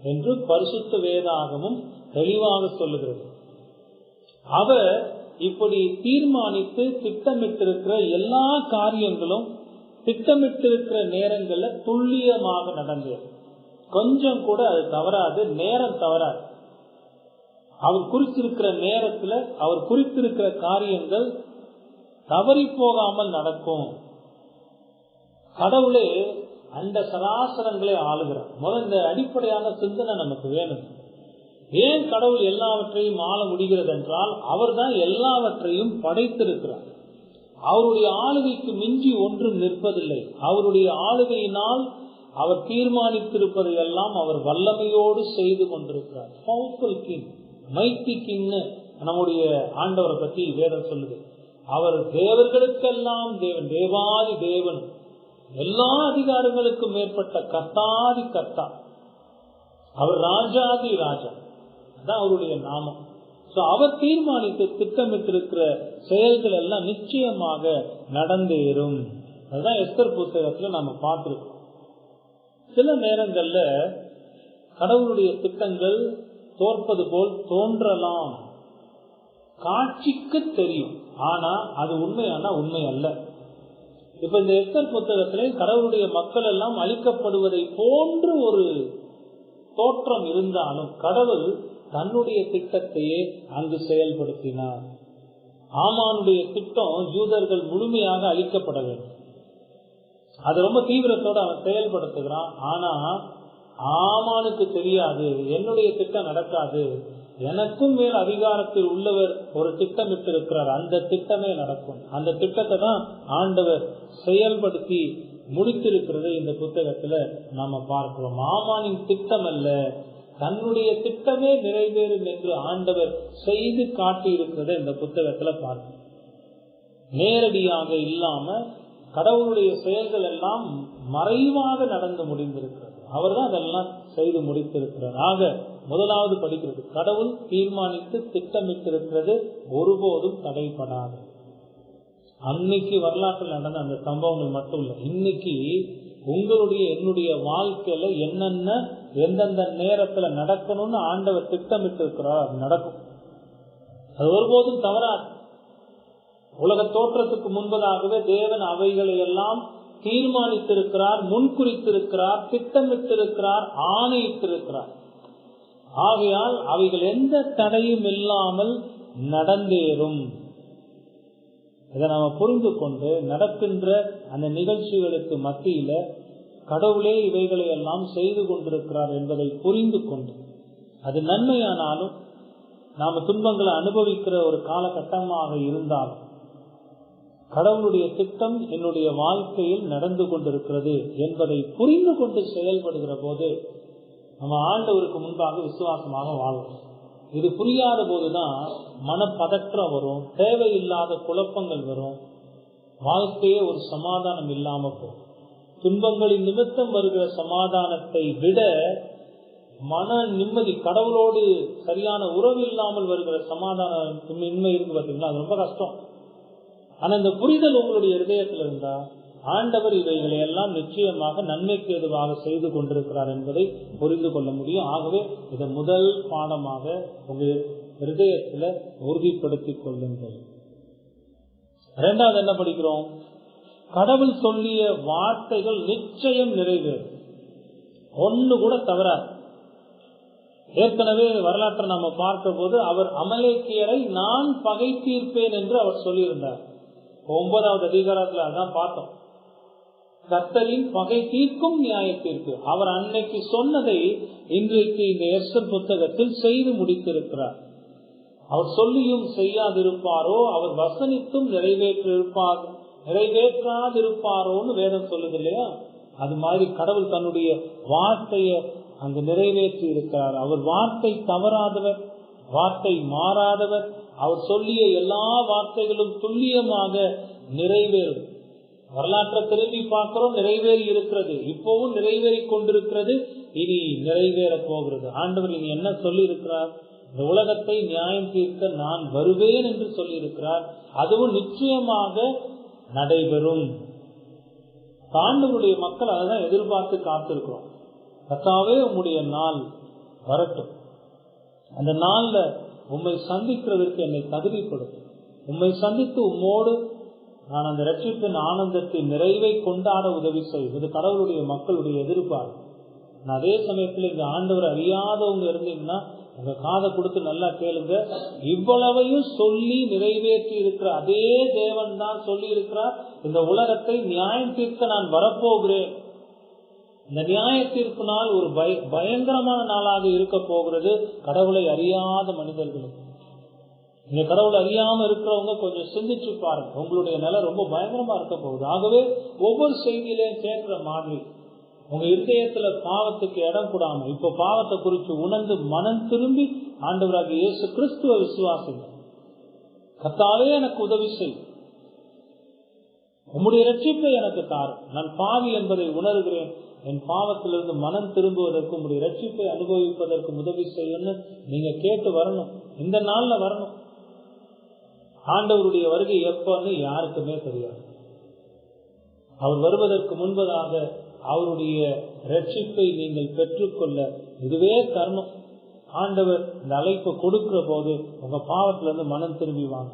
என்று பரிசுத்த வேதாகமும் தெளிவாக சொல்லுகிறது. அவர் இப்படி தீர்மானித்து திட்டமிட்டிருக்கிற எல்லா காரியங்களும் திட்டமிட்டிருக்கிற நேரங்கள்ல துல்லியமாக நடந்தது. கொஞ்சம் கூட அது தவறாது, நேரம் தவறாது. அவர் குறித்திருக்கிற நேரத்துல அவர் குறித்திருக்கிற காரியங்கள் தவறி போகாமல் நடக்கும். கடவுளே அந்த சராசரங்களை ஆளுகிறார். முதல் இந்த அடிப்படையான சிந்தனை நமக்கு வேணும். ஏன் கடவுள் எல்லாவற்றையும் ஆள முடிகிறது என்றால் அவர் தான் எல்லாவற்றையும் படைத்திருக்கிறார். அவருடைய ஆளுகைக்கு மிஞ்சி ஒன்றும் நிற்பதில்லை. அவருடைய ஆளுகையினால் அவர் தீர்மானித்திருப்பதை எல்லாம் அவர் வல்லமையோடு செய்து கொண்டிருக்கிறார். பவர்ஃபுல் கிங், மைட்டி கிங்னு நம்முடைய ஆண்டவரை பற்றி வேதம் சொல்லுது. அவர் தேவர்களுக்கெல்லாம் தேவன், தேவாதி தேவன், எல்லா அதிகாரங்களுக்கும் மேற்பட்ட கர்த்தாதி கர்த்தா. அவர் ராஜாதி ராஜா, அதான் அவருடைய நாமம். அவர் தீர்மானித்து திட்டமிட்டிருக்கிற செயல்கள் எல்லாம் நிச்சயமாக நடந்தேறும். அதுதான் எஸ்தர் புத்தகத்துல நாம பார்த்திருக்கோம். சில நேரங்கள்ல கடவுளுடைய திட்டங்கள் தோற்பது போல் தோன்றலாம், காட்சிக்கு தெரியும், ஆனா அது உண்மையான உண்மை அல்ல. இப்ப இந்த எஸ்தர் புத்தகத்திலே கடவுளுடைய மக்கள் எல்லாம் அழிக்கப்படுவதை போன்று ஒரு தோற்றம் இருந்தாலும் கடவுள் தன்னுடைய திட்டத்தையே அங்கு செயல்படுத்தினார். ஆமானுடைய திட்டம் யூதர்கள் முழுமையாக அழிக்கப்பட வேண்டும். அது ரொம்ப தீவிரத்தோட அவன் செயல்படுத்துகிறான். ஆனா ஆமானுக்கு தெரியாது, என்னுடைய திட்டம் நடக்காது, எனக்கும் மேல் அதிகாரத்தில் உள்ளவர் ஒரு திட்டமிட்டு இருக்கிறார், அந்த திட்டமே நடக்கும். அந்த திட்டத்தை தான் ஆண்டவர் செயல்படுத்தி முடித்திருக்கிறதை இந்த புத்தகத்துல நாம பார்க்கிறோம். ஆமானின் திட்டம் அல்ல, தன்னுடைய திட்டமே நிறைவேறும் என்று ஆண்டவர் செய்து காட்டி இருக்கிறத இந்த புத்தகத்துல பார்க்கிறோம். நேரடியாக இல்லாம கடவுளுடைய செயல்கள் எல்லாம் மறைவாக நடந்து முடிந்திருக்கிறது. அவர் தான் அதெல்லாம் செய்து முடித்திருக்கிறார். ஆக முதலாவது படிக்கிறது, கடவுள் தீர்மானித்து திட்டமிட்டிருக்கிறது ஒருபோதும் தடைபடாது. அன்னைக்கு வரலாற்றில் நடந்த அந்த சம்பவங்கள் மட்டும் இல்லை, இன்னைக்கு உங்களுடைய என்னுடைய வாழ்க்கையில என்னென்ன எந்தெந்த நேரத்துல நடக்கணும்னு ஆண்டவர் திட்டமிட்டு இருக்கிறார், அது நடக்கும். அது ஒருபோதும் தவறாது. உலக தோற்றத்துக்கு முன்பதாகவே தேவன் அவைகளை எல்லாம் தீர்மானித்திருக்கிறார், முன்குறித்திருக்கிறார், திட்டமிட்டிருக்கிறார், ஆணையிட்டிருக்கிறார். ஆகையால் அவைகள் எந்த தடையும் இல்லாமல் நடந்தேறும். இதை நாம புரிந்து கொண்டு நடக்கின்ற அந்த நிகழ்ச்சிகளுக்கு மத்தியில கடவுளே இவைகளை எல்லாம் செய்து கொண்டிருக்கிறார் என்பதை புரிந்து கொண்டு, அது நன்மையானாலும் நாம துன்பங்களை அனுபவிக்கிற ஒரு காலகட்டமாக இருந்தாலும் கடவுளுடைய திட்டம் என்னுடைய வாழ்க்கையில் நடந்து கொண்டிருக்கிறது என்பதை புரிந்து கொண்டு செயல்படுகிற போது நம்ம ஆண்டவருக்கு முன்பாக விசுவாசமாக வாழ்வோம். இது புரியாத போதுதான் மனப்பதற்றம் வரும், தேவையில்லாத குழப்பங்கள் வரும், வாழ்க்கையே ஒரு சமாதானம் இல்லாம போகும். துன்பங்களின் நிமித்தம் வருகிற சமாதானத்தை விட மன நிம்மதி, கடவுளோடு சரியான உறவு இல்லாமல் வருகிற சமாதானமின்மை இருக்கு பார்த்தீங்களா, அது ரொம்ப கஷ்டம். ஆனா இந்த புரிதல் உங்களுடைய இதயத்தில் இருந்தா ஆண்டவர் இவைகளை எல்லாம் நிச்சயமாக நன்மைக்கு எதுவாக செய்து கொண்டிருக்கிறார் என்பதை புரிந்து கொள்ள முடியும். ஆகவே இதை முதல் பாடமாக உங்க ஹிருதயத்துல உறுதிப்படுத்திக் கொள்ளுங்கள். இரண்டாவது என்ன படிக்கிறோம்? கடவுள் சொல்லிய வார்த்தைகள் நிச்சயம் நிறைவேறும், ஒண்ணு கூட தவறாது. ஏற்கனவே வரலாற்றை நாம பார்க்க போது அவர் அமலேக்கியரை நான் பகை தீர்ப்பேன் என்று அவர் சொல்லியிருந்தார். 9வது அதிகாரத்துல அதான் பார்த்தோம். கர்த்தரின் பகை தீர்க்கும் நியாயத்திற்கு அவர் அன்னைக்கு சொன்னதை இன்றைக்கு இந்த எஸ்தர் புத்தகத்தில் செய்து முடித்திருக்கிறார். அவர் சொல்லியும் செய்யாதிருப்பாரோ, அவர் வசனித்தும் நிறைவேற்றாதிருப்பாரோன்னு வேதம் சொல்லுது இல்லையா? அது மாதிரி கடவுள் தன்னுடைய வார்த்தையை அங்கு நிறைவேற்றி இருக்கிறார். அவர் வார்த்தை தவறாதவர், வார்த்தை மாறாதவர். அவர் சொல்லிய எல்லா வார்த்தைகளும் துல்லியமாக நிறைவேறும். வரலாற்றை திரும்பி பார்க்கிறோம், நிறைவேறி இருக்கிறது, இப்பவும் நிறைவேறி கொண்டிருக்கிறது, இனி நிறைவேற போகிறது. ஆண்டவர் இனி என்ன சொல்லி இருக்கிறார்? இந்த உலகத்தை நியாயம் தீர்க்க நான் வருவேன் என்று சொல்லி இருக்கிறார். அதுவும் நிச்சயமாக நடைபெறும். ஆண்டவருடைய மக்கள் அதான் எதிர்பார்த்து காத்திருக்கிறோம். கர்த்தாவே உம்முடைய நாள் வரட்டும், அந்த நாள்ல உம்மை சந்திக்கிறதற்கு என்னை தகுதிப்படுத்தும், உம்மை சந்தித்து உம்மோடு நான் அந்த ரட்சிப்பின் ஆனந்தத்தின் நிறைவை கொண்டாட உதவி செய்யும். இது கடவுளுடைய மக்களுடைய எதிர்பார்ப்பு. அதே சமயத்துல இந்த ஆண்டவர் அறியாதவங்க இருந்தீங்கன்னா உங்க காதை கொடுத்து நல்லா கேளுங்க. இவ்வளவையும் சொல்லி நிறைவேற்றி இருக்கிற அதே தேவன் தான் சொல்லி இருக்கிறார், இந்த உலகத்தை நியாயம் தீர்க்க நான் வரப்போகிறேன். இந்த நியாய தீர்ப்பு நாள் ஒரு பயங்கரமான நாளாக இருக்க போகிறது கடவுளை அறியாத மனிதர்களுக்கு. நீங்க கடவுளை அறியாம இருக்கிறவங்க கொஞ்சம் சிந்திச்சு பாருங்க, உங்களுடைய நிலை ரொம்ப பயங்கரமா இருக்க போகுது. ஆகவே ஒவ்வொரு செய்தியிலையும் கேட்கிற மாதிரி உங்க இதயத்துல பாவத்துக்கு இடம் கூடாம இப்ப பாவத்தை குறித்து உணர்ந்து மனம் திரும்பி ஆண்டவராகிய இயேசு கிறிஸ்துவ விசுவாசிங்க. கர்த்தாவே எனக்கு உதவி செய், உம்முடைய ரட்சிப்பை எனக்கு தாரும், நான் பாவி என்பதை உணர்கிறேன், என் பாவத்திலிருந்து மனம் திரும்புவதற்கு உங்களுடைய ரட்சிப்பை அனுபவிப்பதற்கு உதவி செய்யணும்னு நீங்க கேட்டு வரணும். இந்த நாள்ல வரணும். ஆண்டவருடைய வருகை எப்பன்னு யாருக்குமே தெரியாது. அவர் வருவதற்கு முன்பதாக அவருடைய ரட்சிப்பை நீங்கள் பெற்றுக்கொள்ள இதுவே தருணம். ஆண்டவர் இந்த அழைப்பை கொடுக்கிற போது உங்க பாவத்திலிருந்து மனம் திரும்பி வாங்க.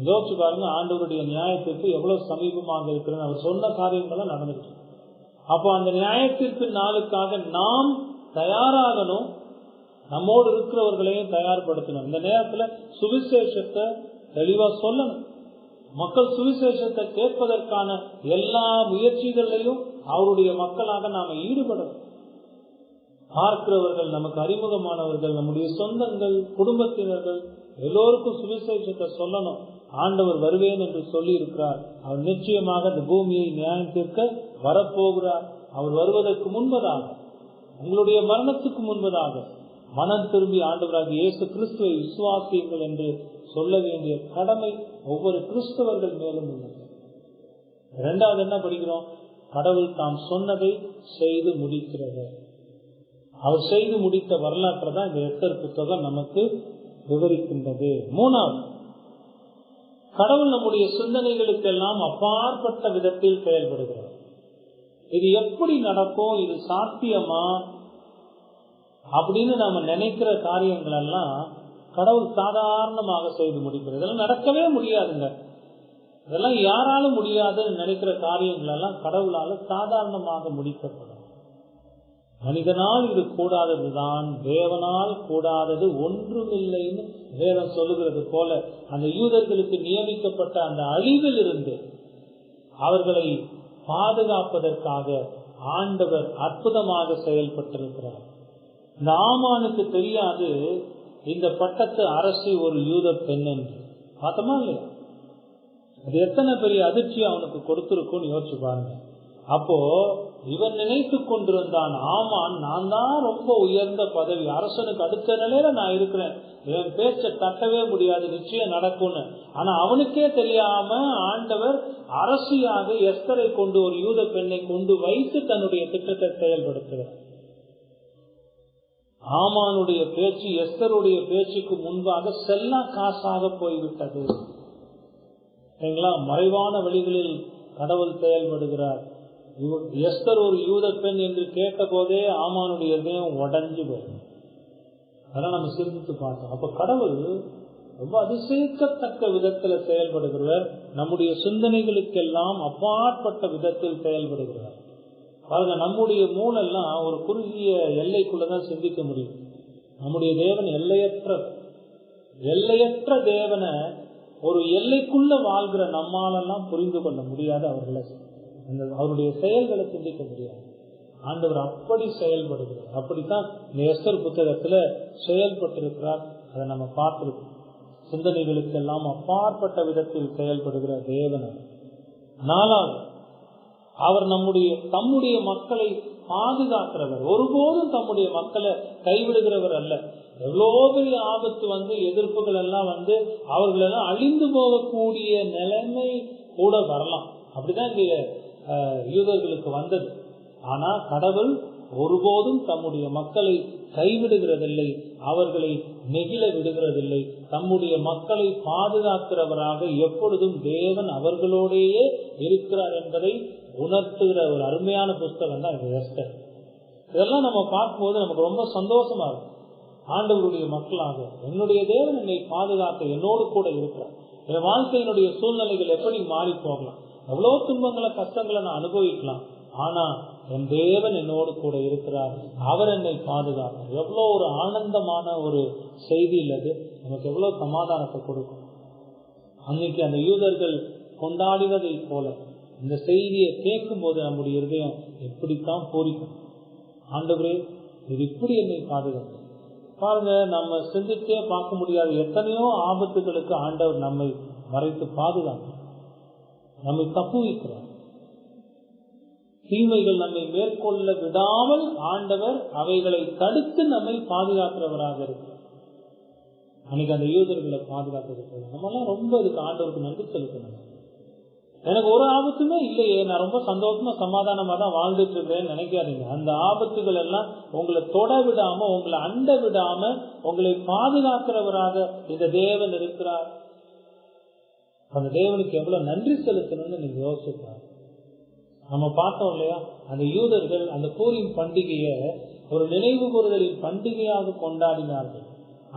யோசிச்சு பாருங்க, ஆண்டவருடைய நியாயத்திற்கு எவ்வளவு சமீபமாக இருக்கிறது. அவர் சொன்ன காரியங்கள்லாம் நடந்துட்டு, அப்போ அந்த நியாயத்திற்பின் நாளுக்காக நாம் தயாராகணும், நம்மோடு இருக்கிறவர்களையும் தயார்படுத்தணும். இந்த நேரத்துல சுவிசேஷத்தை தெளிவா சொல்லணும். மக்கள் சுவிசேஷத்தை கேட்பதற்கான எல்லா முயற்சிகளையும் அவருடைய மக்களாக நாம ஈடுபடணும். பார்க்கிறவர்கள், நமக்கு அறிமுகமானவர்கள், நம்முடைய சொந்தங்கள், குடும்பத்தினர்கள் எல்லோருக்கும் சுவிசேஷத்தை சொல்லணும். ஆண்டவர் வருவேன் என்று சொல்லி இருக்கிறார். அவர் நிச்சயமாக இந்த பூமியை நியாயம் தீர்க்க வரப்போகிறார். அவர் வருவதற்கு முன்பதாக, உங்களுடைய மரணத்துக்கு முன்பதாக மனம் திரும்பி ஆண்டவராகிய இயேசு கிறிஸ்துவை விசுவாசியுங்கள் என்று சொல்ல வேண்டிய கடமை ஒவ்வொரு கிறிஸ்தவர்கள் மேலும் உள்ளது. இரண்டாவது என்ன படிக்கிறோம்? கடவுள் தாம் சொன்னதை செய்து முடிக்கிறவர். அவர் செய்து முடித்த வரலாற்றை தான் இந்த எஸ்தர் புத்தகம் நமக்கு விவரிக்கின்றது. மூணாவது, கடவுள் நம்முடைய சிந்தனைகளுக்கெல்லாம் அப்பாற்பட்ட விதத்தில் செயல்படுகிறார். இது எப்படி நடக்கும், இது சாத்தியமா அப்படின்னு நாம நினைக்கிற காரியங்கள் எல்லாம் கடவுள் சாதாரணமாக செய்து முடிக்கிறார். இதெல்லாம் நடக்கவே முடியாதுங்க, இதெல்லாம் யாராலும் முடியாதுன்னு நினைக்கிற காரியங்கள் எல்லாம் கடவுளால சாதாரணமாக முடிக்கப்படும். மனிதனால் இது கூடாததுதான், தேவனால் கூடாதது ஒன்றுமில்லைன்னு வேதம் சொல்லுகிறது போல அந்த யூதர்களுக்கு நியமிக்கப்பட்ட அந்த அழிவில் இருந்து அவர்களை பாதுகாப்பதற்காக ஆண்டவர் அற்புதமாக செயல்பட்டிருக்கிறார். இந்த ஆமானுக்கு தெரியாது இந்த பட்டத்து அரசி ஒரு யூத பெண் என்று. பார்த்தோமா இல்லையா? அது எத்தனை பெரிய அதிர்ச்சி அவனுக்கு கொடுத்திருக்கும்னு யோசிச்சு பாருங்க. அப்போ இவன் நினைத்து கொண்டிருந்தான், ஆமான் நான் தான் ரொம்ப உயர்ந்த பதவி, அரசனுக்கு அடுத்த நிலையில நான் இருக்கிறேன், என் பேச்ச தட்டவே முடியாது, நிச்சயம் நடக்கும்னு. ஆனா அவனுக்கே தெரியாம ஆண்டவர் அரசியாக எஸ்தரை கொண்டு, ஒரு யூத பெண்ணை கொண்டு வைத்து தன்னுடைய திட்டத்தை செயல்படுத்துகிறார். ஆமானுடைய பேச்சு எஸ்தருடைய பேச்சுக்கு முன்பாக செல்லா காசாக போய்விட்டது. மறைவான வழிகளில் கடவுள் செயல்படுகிறார். எஸ்தர் ஒரு யூத பெண் என்று கேட்ட போதே ஆமானுடைய இதயம் உடஞ்சு போகும். அதெல்லாம் நம்ம சிந்தித்து பார்த்தோம். அப்ப கடவுள் ரொம்ப அதிசயிக்கத்தக்க விதத்துல செயல்படுகிறவர், நம்முடைய சிந்தனைகளுக்கெல்லாம் அப்பாற்பட்ட விதத்தில் செயல்படுகிறார். பாருங்க, நம்முடைய மூளெல்லாம் ஒரு குறுகிய எல்லைக்குள்ளதான் சிந்திக்க முடியும். நம்முடைய தேவன் எல்லையற்ற தேவனை ஒரு எல்லைக்குள்ள வாழ்கிற நம்மாலெல்லாம் புரிந்து கொள்ள முடியாது, அவருடைய செயல்களை சிந்திக்க முடியாது. ஆண்டவர் அப்படி செயல்படுகிறார். அப்படித்தான் இந்த எஸ்தர் புத்தகத்துல செயல்பட்டிருக்கிறார். அதை நம்ம பார்த்திருக்கோம். சிந்தனைகளுக்கு எல்லாம் அப்பாற்பட்ட விதத்தில் செயல்படுகிற தேவன். நாலாவது, அவர் தம்முடைய மக்களை பாதுகாக்கிறவர். ஒருபோதும் தம்முடைய மக்களை கைவிடுகிறவர் அல்ல. எவ்வளோ பெரிய ஆபத்து எதிர்ப்புகள் எல்லாம் அவர்களெல்லாம் அழிந்து போகக்கூடிய நிலைமை கூட வரலாம். அப்படிதான் இங்க யூதர்களுக்கு வந்தது. ஆனா கடவுள் ஒருபோதும் தம்முடைய மக்களை கைவிடுகிறதில்லை, அவர்களை நெகிழ விடுகிறதில்லை. தம்முடைய மக்களை பாதுகாக்கிறவராக எப்பொழுதும் தேவன் அவர்களோடையே இருக்கிறார் என்பதை உணர்த்துகிற ஒரு அருமையான புஸ்தகம் தான் இது எஸ்தர். இதெல்லாம் நம்ம பார்க்கும்போது நமக்கு ரொம்ப சந்தோஷமா இருக்கும். ஆண்டவருடைய மக்களாக என்னுடைய தேவன் என்னை பாதுகாக்க என்னோடு கூட இருக்கிறார். என் வாழ்க்கையினுடைய சூழ்நிலைகள் எப்படி மாறி போகலாம், எவ்வளவு துன்பங்களை கஷ்டங்களை நான் அனுபவிக்கலாம், ஆனா என் தேவன் என்னோடு கூட இருக்கிறார், அவர் என்னை பாதுகாக்கிறார். எவ்வளவு ஒரு ஆனந்தமான ஒரு செய்தி இல்லது, நமக்கு எவ்வளவு சமாதானத்தை கொடுக்கும். அன்னைக்கு அந்த யூதர்கள் கொண்டாடினதை போல இந்த செய்தியை கேட்கும் போது நம்முடைய இருதயம் எப்படித்தான் பூரிக்கும். ஆண்டவரே, இது இப்படி என்னை பாதுகாக்கும். பாருங்க, நம்ம சிந்திச்சே பார்க்க முடியாது எத்தனையோ ஆபத்துகளுக்கு ஆண்டவர் நம்மை மறைத்து பாதுகாக்கிறார், நம்மை தப்புவிக்கிறார். தீமைகள் நம்மை மேற்கொள்ள விடாமல் ஆண்டவர் அவைகளை தடுத்து நம்மை பாதுகாக்கிறவராக இருக்கிறார். அன்னைக்கு அந்த யூதர்களை பாதுகாக்கிறது நம்ம எல்லாம் ரொம்ப இதுக்கு ஆண்டவருக்கு நன்றி செலுத்தணும். எனக்கு ஒரு ஆபத்துமே இல்லையே, நான் ரொம்ப சந்தோஷமா சமாதானமா தான் வாழ்ந்துட்டு இருக்கேன்னு நினைக்காதீங்க. அந்த ஆபத்துகள் எல்லாம் உங்களை தொட விடாம, உங்களை அண்ட விடாம உங்களை பாதுகாக்கிறவராக இந்த தேவன் இருக்கிறார். அந்த தேவனுக்கு எவ்வளவு நன்றி செலுத்தணும்னு நீங்க யோசிப்பாங்க. நம்ம பார்த்தோம் இல்லையா, அந்த யூதர்கள் அந்த பூரிம் பண்டிகையை ஒரு நினைவு கூறுதலின் பண்டிகையாக கொண்டாடினார்கள்.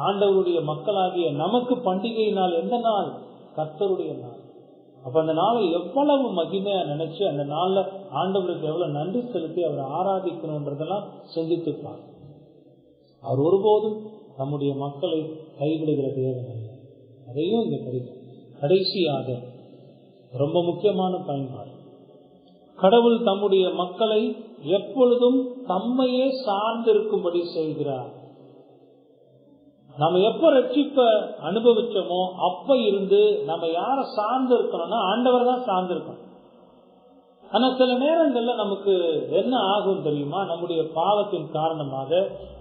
ஆண்டவருடைய மக்களாகிய நமக்கு பண்டிகை நாள் எந்த நாள்? கர்த்தருடைய நாள். அப்ப அந்த நாளை எவ்வளவு மகிமையா நினைச்சு அந்த நாள்ல ஆண்டவருக்கு எவ்வளவு நன்றி செலுத்தி அவரை ஆராதிக்கணும்ன்றதெல்லாம் சிந்தித்துப்பார். அவர் ஒருபோதும் நம்முடைய மக்களை கைவிடுகிற தேவன் அல்ல. அதையும் இங்க கிடைக்கும். கடைசியாக ரொம்ப முக்கியமான பயன்பாடு, கடவுள் தம்முடைய மக்களை எப்பொழுதும் தம்மையே சார்ந்திருக்கும்படி செய்கிறார். நம்ம எப்ப ரட்சிப்ப அனுபவிச்சோமோ அப்ப இருந்து நம்ம யார சார்ந்து இருக்கணும்னா ஆண்டவர் தான் சார்ந்திருக்கணும். ஆனா சில நேரங்கள்ல நமக்கு என்ன ஆகும் தெரியுமா, நம்முடைய பாவத்தின் காரணமாக,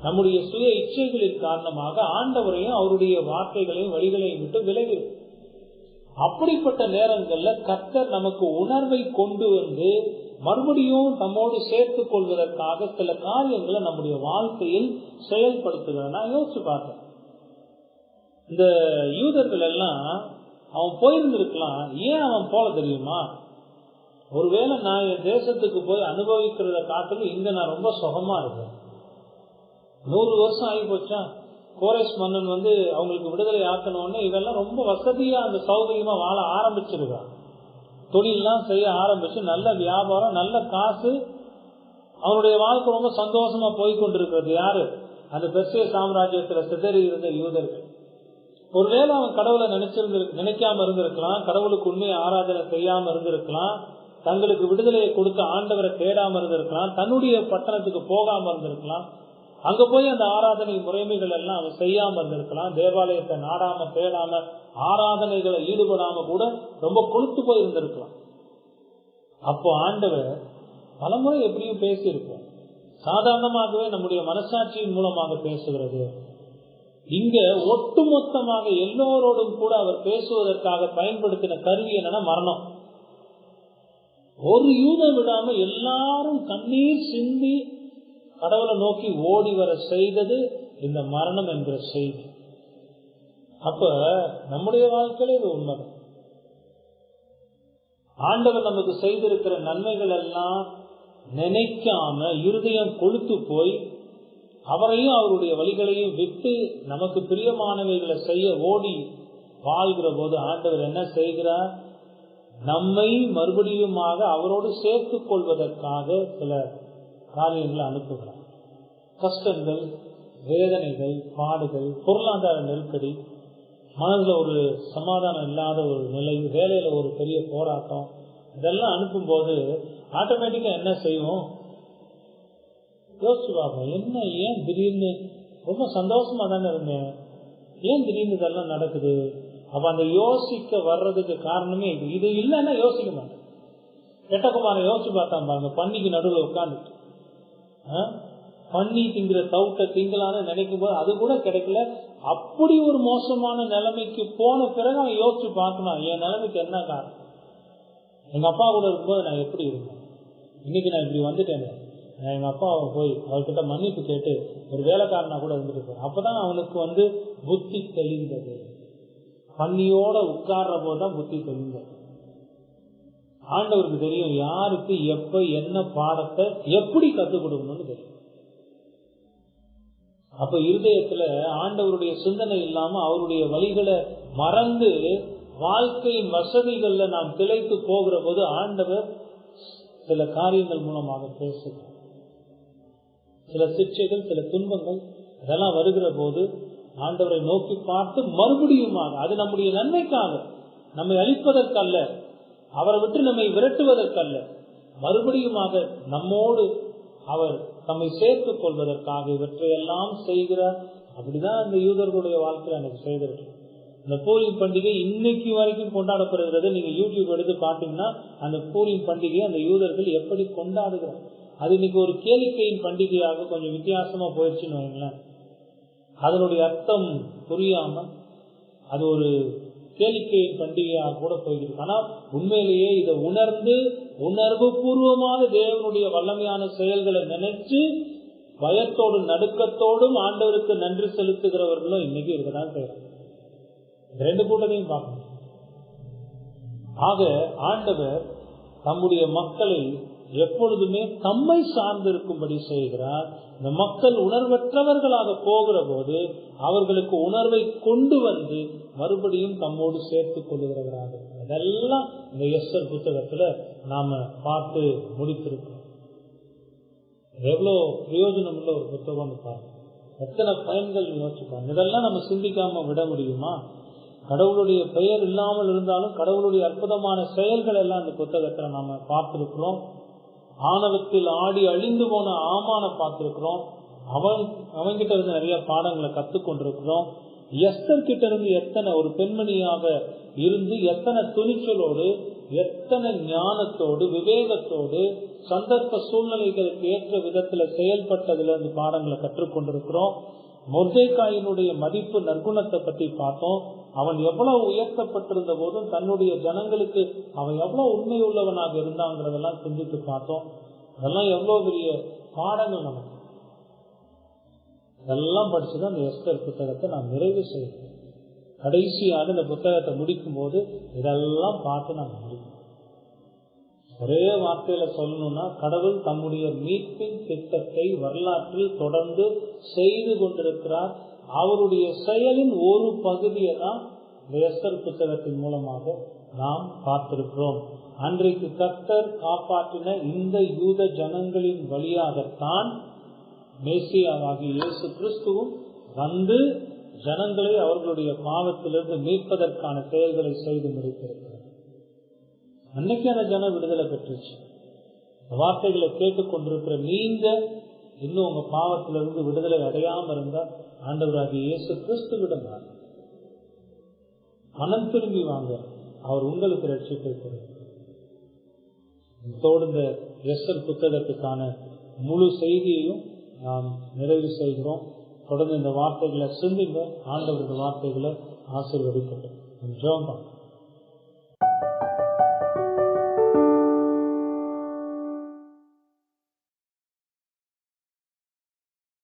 நம்முடைய சுய இச்சைகளின் காரணமாக ஆண்டவரையும் அவருடைய வார்த்தைகளையும் வழிகளையும் விட்டு விலகி, அப்படிப்பட்ட நேரங்கள்ல கர்த்தர் நமக்கு உணர்வை கொண்டு வந்து மறுபடியும் தம்மோடு சேர்த்துக் கொள்வதற்காக சில காரியங்களை நம்முடைய வாழ்க்கையில் செயல்படுத்துகிற. நான் யோசிச்சு பார்த்தேன், இந்த யூதர்கள் எல்லாம் அவன் போயிருந்திருக்கலாம். ஏன் அவன் போல தெரியுமா? ஒருவேளை நான் என் தேசத்துக்கு போய் அனுபவிக்கிறத காட்டிலும் இங்க நான் ரொம்ப சுகமா இருக்கேன். 100 வருஷம் ஆகி போச்சா, கோரேஸ் மன்னன் அவங்களுக்கு விடுதலை ஆக்கணும்னு இதெல்லாம் ரொம்ப வசதியா அந்த சௌகரியமா வாழ ஆரம்பிச்சிருக்கான். தொழிலெல்லாம் செய்ய ஆரம்பிச்சு நல்ல வியாபாரம், நல்ல காசு, அவனுடைய வாழ்க்கை ரொம்ப சந்தோஷமா போய்கொண்டிருக்கிறது. யாரு? அந்த பெர்சிய சாம்ராஜ்யத்துல சிதறி இருந்த யூதர்கள். ஒருவேளை அவன் கடவுளை நினைக்காம இருந்திருக்கலாம், கடவுளுக்கு உண்மையை ஆராதனை செய்யாம இருந்திருக்கலாம், தங்களுக்கு விடுதலையை கொடுத்த ஆண்டவரை தேடாம இருந்திருக்கலாம், தன்னுடைய பட்டணத்துக்கு போகாம இருந்திருக்கலாம், அங்க போய் அந்த ஆராதனை முறைமைகள் எல்லாம் அவன் செய்யாம இருந்திருக்கலாம், தேவாலயத்தை நாடாம தேடாம ஆராதனைகளை ஈடுபடாம கூட ரொம்ப கொழுத்து போய் இருந்திருக்கலாம். அப்போ ஆண்டவர் பலமுறை எப்படியும் பேசியிருப்போம். சாதாரணமாகவே நம்முடைய மனசாட்சியின் மூலமாக பேசுகிறது. இங்க ஒட்டுமொத்தமாக எல்லோரோடும் கூட அவர் பேசுவதற்காக பயன்படுத்தின கருவி என்னன்னா மரணம். ஒரு யூதம் விடாம எல்லாரும் கண்ணீர் சிந்தி கடவுளை நோக்கி ஓடி வர செய்தது இந்த மரணம் என்ற செய்தி. அப்ப நம்முடைய வாழ்க்கையில இது உண்மைதான். ஆண்டவர் நமக்கு செய்திருக்கிற நன்மைகள் எல்லாம் நினைக்காம இருதயம் கொழுத்து போய் அவரையும் அவருடைய வழிகளையும் விட்டு நமக்கு பிரியமானவைகளை செய்ய ஓடி வாழ்கிற போது ஆண்டவர் என்ன செய்கிறார்? நம்மை மறுபடியுமாக அவரோடு சேர்த்துக் கொள்வதற்காக சில காரியங்களை அனுப்புகிறார். கஷ்டங்கள், வேதனைகள், பாடுகள், பொருளாதார நெருக்கடி, மனதில் ஒரு சமாதானம் இல்லாத ஒரு நிலை, வேலையில ஒரு பெரிய போராட்டம், இதெல்லாம் அனுப்பும்போது ஆட்டோமேட்டிக்கா என்ன செய்வோம்? யோசிச்சு பார்ப்போம். என்ன, ஏன் திடீர்னு ரொம்ப சந்தோஷமா தானே இருந்தேன், ஏன் திடீர்னு இதெல்லாம் நடக்குது? அப்ப அந்த யோசிக்க வர்றதுக்கு காரணமே இது. இது இல்லைன்னா யோசிக்க மாட்டேன். கெட்டகுமார யோசிச்சு பார்த்தான் பாருங்க, பன்னிக்கு நடுவில் உட்காந்துட்டு பன்னி திங்கிற தவுட்டை திங்கலான்னு நினைக்கும் போது அது கூட கிடைக்கல. அப்படி ஒரு மோசமான நிலைமைக்கு போன பிறகு அவன் யோசிச்சு பார்க்கணும், என் நிலைமைக்கு என்ன காரணம்? எங்க அப்பா கூட இருக்கும்போது நான் எப்படி இருந்தேன், இன்னைக்கு நான் இப்படி வந்துட்டேன். நான் எங்க அப்பாவை போய் அவர்கிட்ட மன்னிப்பு கேட்டு ஒரு வேலைக்காரனா கூட இருந்துட்டு, அப்பதான் அவனுக்கு புத்தி தெளிந்தது. பன்னியோட உட்கார்ற போதுதான் புத்தி தெளிந்தது. ஆண்டவருக்கு தெரியும் யாருக்கு எப்ப என்ன பாடத்தை எப்படி கத்துக் கொடுக்கணும்னு தெரியும். அப்ப இருதயத்துல ஆண்டவருடைய சிந்தனை இல்லாம அவருடைய வழிகளை மறந்து வாழ்க்கையின் வசதிகள்ல நாம் திளைத்து போகிற போது ஆண்டவர் சில காரியங்கள் மூலமாக பேசுகிறார். சில சிக்ஷைகள், சில துன்பங்கள் இதெல்லாம் வருகிற போது ஆண்டவரை நோக்கி பார்த்து மறுபடியுமாக, அது நம்முடைய நன்மைக்காக, நம்மை அழிப்பதற்கல்ல, அவரை விட்டு நம்மை விரட்டுவதற்கல்ல, மறுபடியுமாக நம்மோடு அவர் நம்மை சேர்த்துக் கொள்வதற்காக இவற்றையெல்லாம் செய்கிறார். அப்படிதான் அந்த யூதர்களுடைய வாழ்க்கையில் எனக்கு செய்திருக்கு. இந்த பூரிம் பண்டிகை இன்னைக்கு வரைக்கும் கொண்டாடப்படுகிறது. நீங்க யூடியூப் எடுத்து பார்த்தீங்கன்னா அந்த பூரிம் பண்டிகையை அந்த யூதர்கள் எப்படி கொண்டாடுகிறார். அது இன்னைக்கு ஒரு கேளிக்கையின் பண்டிகையாக கொஞ்சம் வித்தியாசமா போயிடுச்சுன்னு வைங்களேன். அதனுடைய அர்த்தம் புரியாம அது ஒரு கேளிக்கையின் பண்டிகையாக கூட போய்கிட்டு. ஆனா உண்மையிலேயே இதை உணர்ந்து உணர்வு பூர்வமாக தேவனுடைய வல்லமையான செயல்களை நினைச்சு பயத்தோடு நடுக்கத்தோடும் ஆண்டவருக்கு நன்றி செலுத்துகிறவர்களும் இன்னைக்கு இருக்கதான் செய்யறாங்க. ரெண்டு கூட்டத்தையும் பார்க்கணும். ஆக ஆண்டவர் தம்முடைய மக்களை எப்பொழுதுமே தம்மை சார்ந்திருக்கும்படி செய்கிறார். இந்த மக்கள் உணர்வற்றவர்களாக போகிற போது அவர்களுக்கு உணர்வை கொண்டு வந்து மறுபடியும் தம்மோடு சேர்த்துக் கொள்ளுகிறவராக. அதெல்லாம் இந்த எஸ்தர் புத்தகத்துல நாம பார்த்து முடித்திருக்கோம். எவ்வளவு பிரயோஜனம் உள்ள ஒரு புத்தகம் பாருங்க, எத்தனை பயன்கள் யோசிப்பாங்க. இதெல்லாம் நம்ம சிந்திக்காம விட முடியுமா? கடவுளுடைய பெயர் இல்லாமல் இருந்தாலும் கடவுளுடைய அற்புதமான செயல்கள் எல்லாம் இந்த புத்தகத்துல நாம பார்த்திருக்கிறோம். ஆணவத்தில் ஆடி அழிந்து போன ஆமான பார்த்திருக்கிறோம். அவன்கிட்ட இருந்து நிறைய பாடங்களை கத்துக்கொண்டிருக்கிறோம். எஸ்தர் கிட்ட இருந்து எத்தனை ஒரு பெண்மணியாக இருந்து எத்தனை துணிச்சலோடு, எத்தனை ஞானத்தோடு, விவேகத்தோடு, சந்தர்ப்ப சூழ்நிலைகளுக்கு ஏற்ற விதத்துல செயல்பட்டதுல இருந்து பாடங்களை கற்றுக்கொண்டிருக்கிறோம். மொர்தெகாயினுடைய மதிப்பு நற்குணத்தை பத்தி பார்த்தோம். அவன் எவ்வளவு உயர்த்தப்பட்டிருந்த போதும் தன்னுடைய ஜனங்களுக்கு அவன் எவ்வளவு உண்மை உள்ளவனாக இருந்தாங்கிறதெல்லாம் சிந்தித்து பார்த்தோம். அதெல்லாம் எவ்வளவு பெரிய பாடங்கள் நமக்கு. இதெல்லாம் படிச்சுதான் அந்த எஸ்தர் புத்தகத்தை நான் நிறைவு செய்யணும். கடைசியாக இந்த புத்தகத்தை முடிக்கும் போது இதெல்லாம் பார்த்து நான் முடிக்கும். ஒரே வார்த்தையில சொல்லணும்னா, கடவுள் தம்முடைய மீட்பின் திட்டத்தை வரலாற்றில் தொடர்ந்து செய்து கொண்டிருக்கிறார். அவருடைய செயலின் ஒரு பகுதியை தான் இந்த எஸ்தர் புத்தகத்தின் மூலமாக நாம் பார்த்திருக்கிறோம். அன்றைக்கு கர்த்தர் காப்பாற்றின இந்த யூத ஜனங்களின் வழியாகத்தான் மேசியாவாகிய இயேசு கிறிஸ்துவும் வந்து ஜனங்களை அவர்களுடைய பாவத்திலிருந்து மீட்பதற்கான செயல்களை செய்து முடித்திருக்கிறார். அன்னைக்கு அந்த ஜனம் விடுதலை பெற்றுச்சு. வார்த்தைகளை கேட்டுக்கொண்டிருக்கிற நீங்க இன்னும் உங்க பாவத்திலிருந்து விடுதலை அடையாம இருந்தா ஆண்டவராகிய இயேசு கிறிஸ்து விடுவார். மனம் திரும்பி வாங்க, அவர் உங்களுக்கு ரட்சிப்பை கொடுக்கிறார். இதோடு இந்த எஸ்தர் புத்தகத்துக்கான முழு செய்தியையும் நாம் நிறைவு செய்கிறோம். தொடர்ந்து இந்த வார்த்தைகளை சிந்திங்க. ஆண்டவருடைய வார்த்தைகளை ஆசீர்வதிக்கட்டும். ஜெபம்.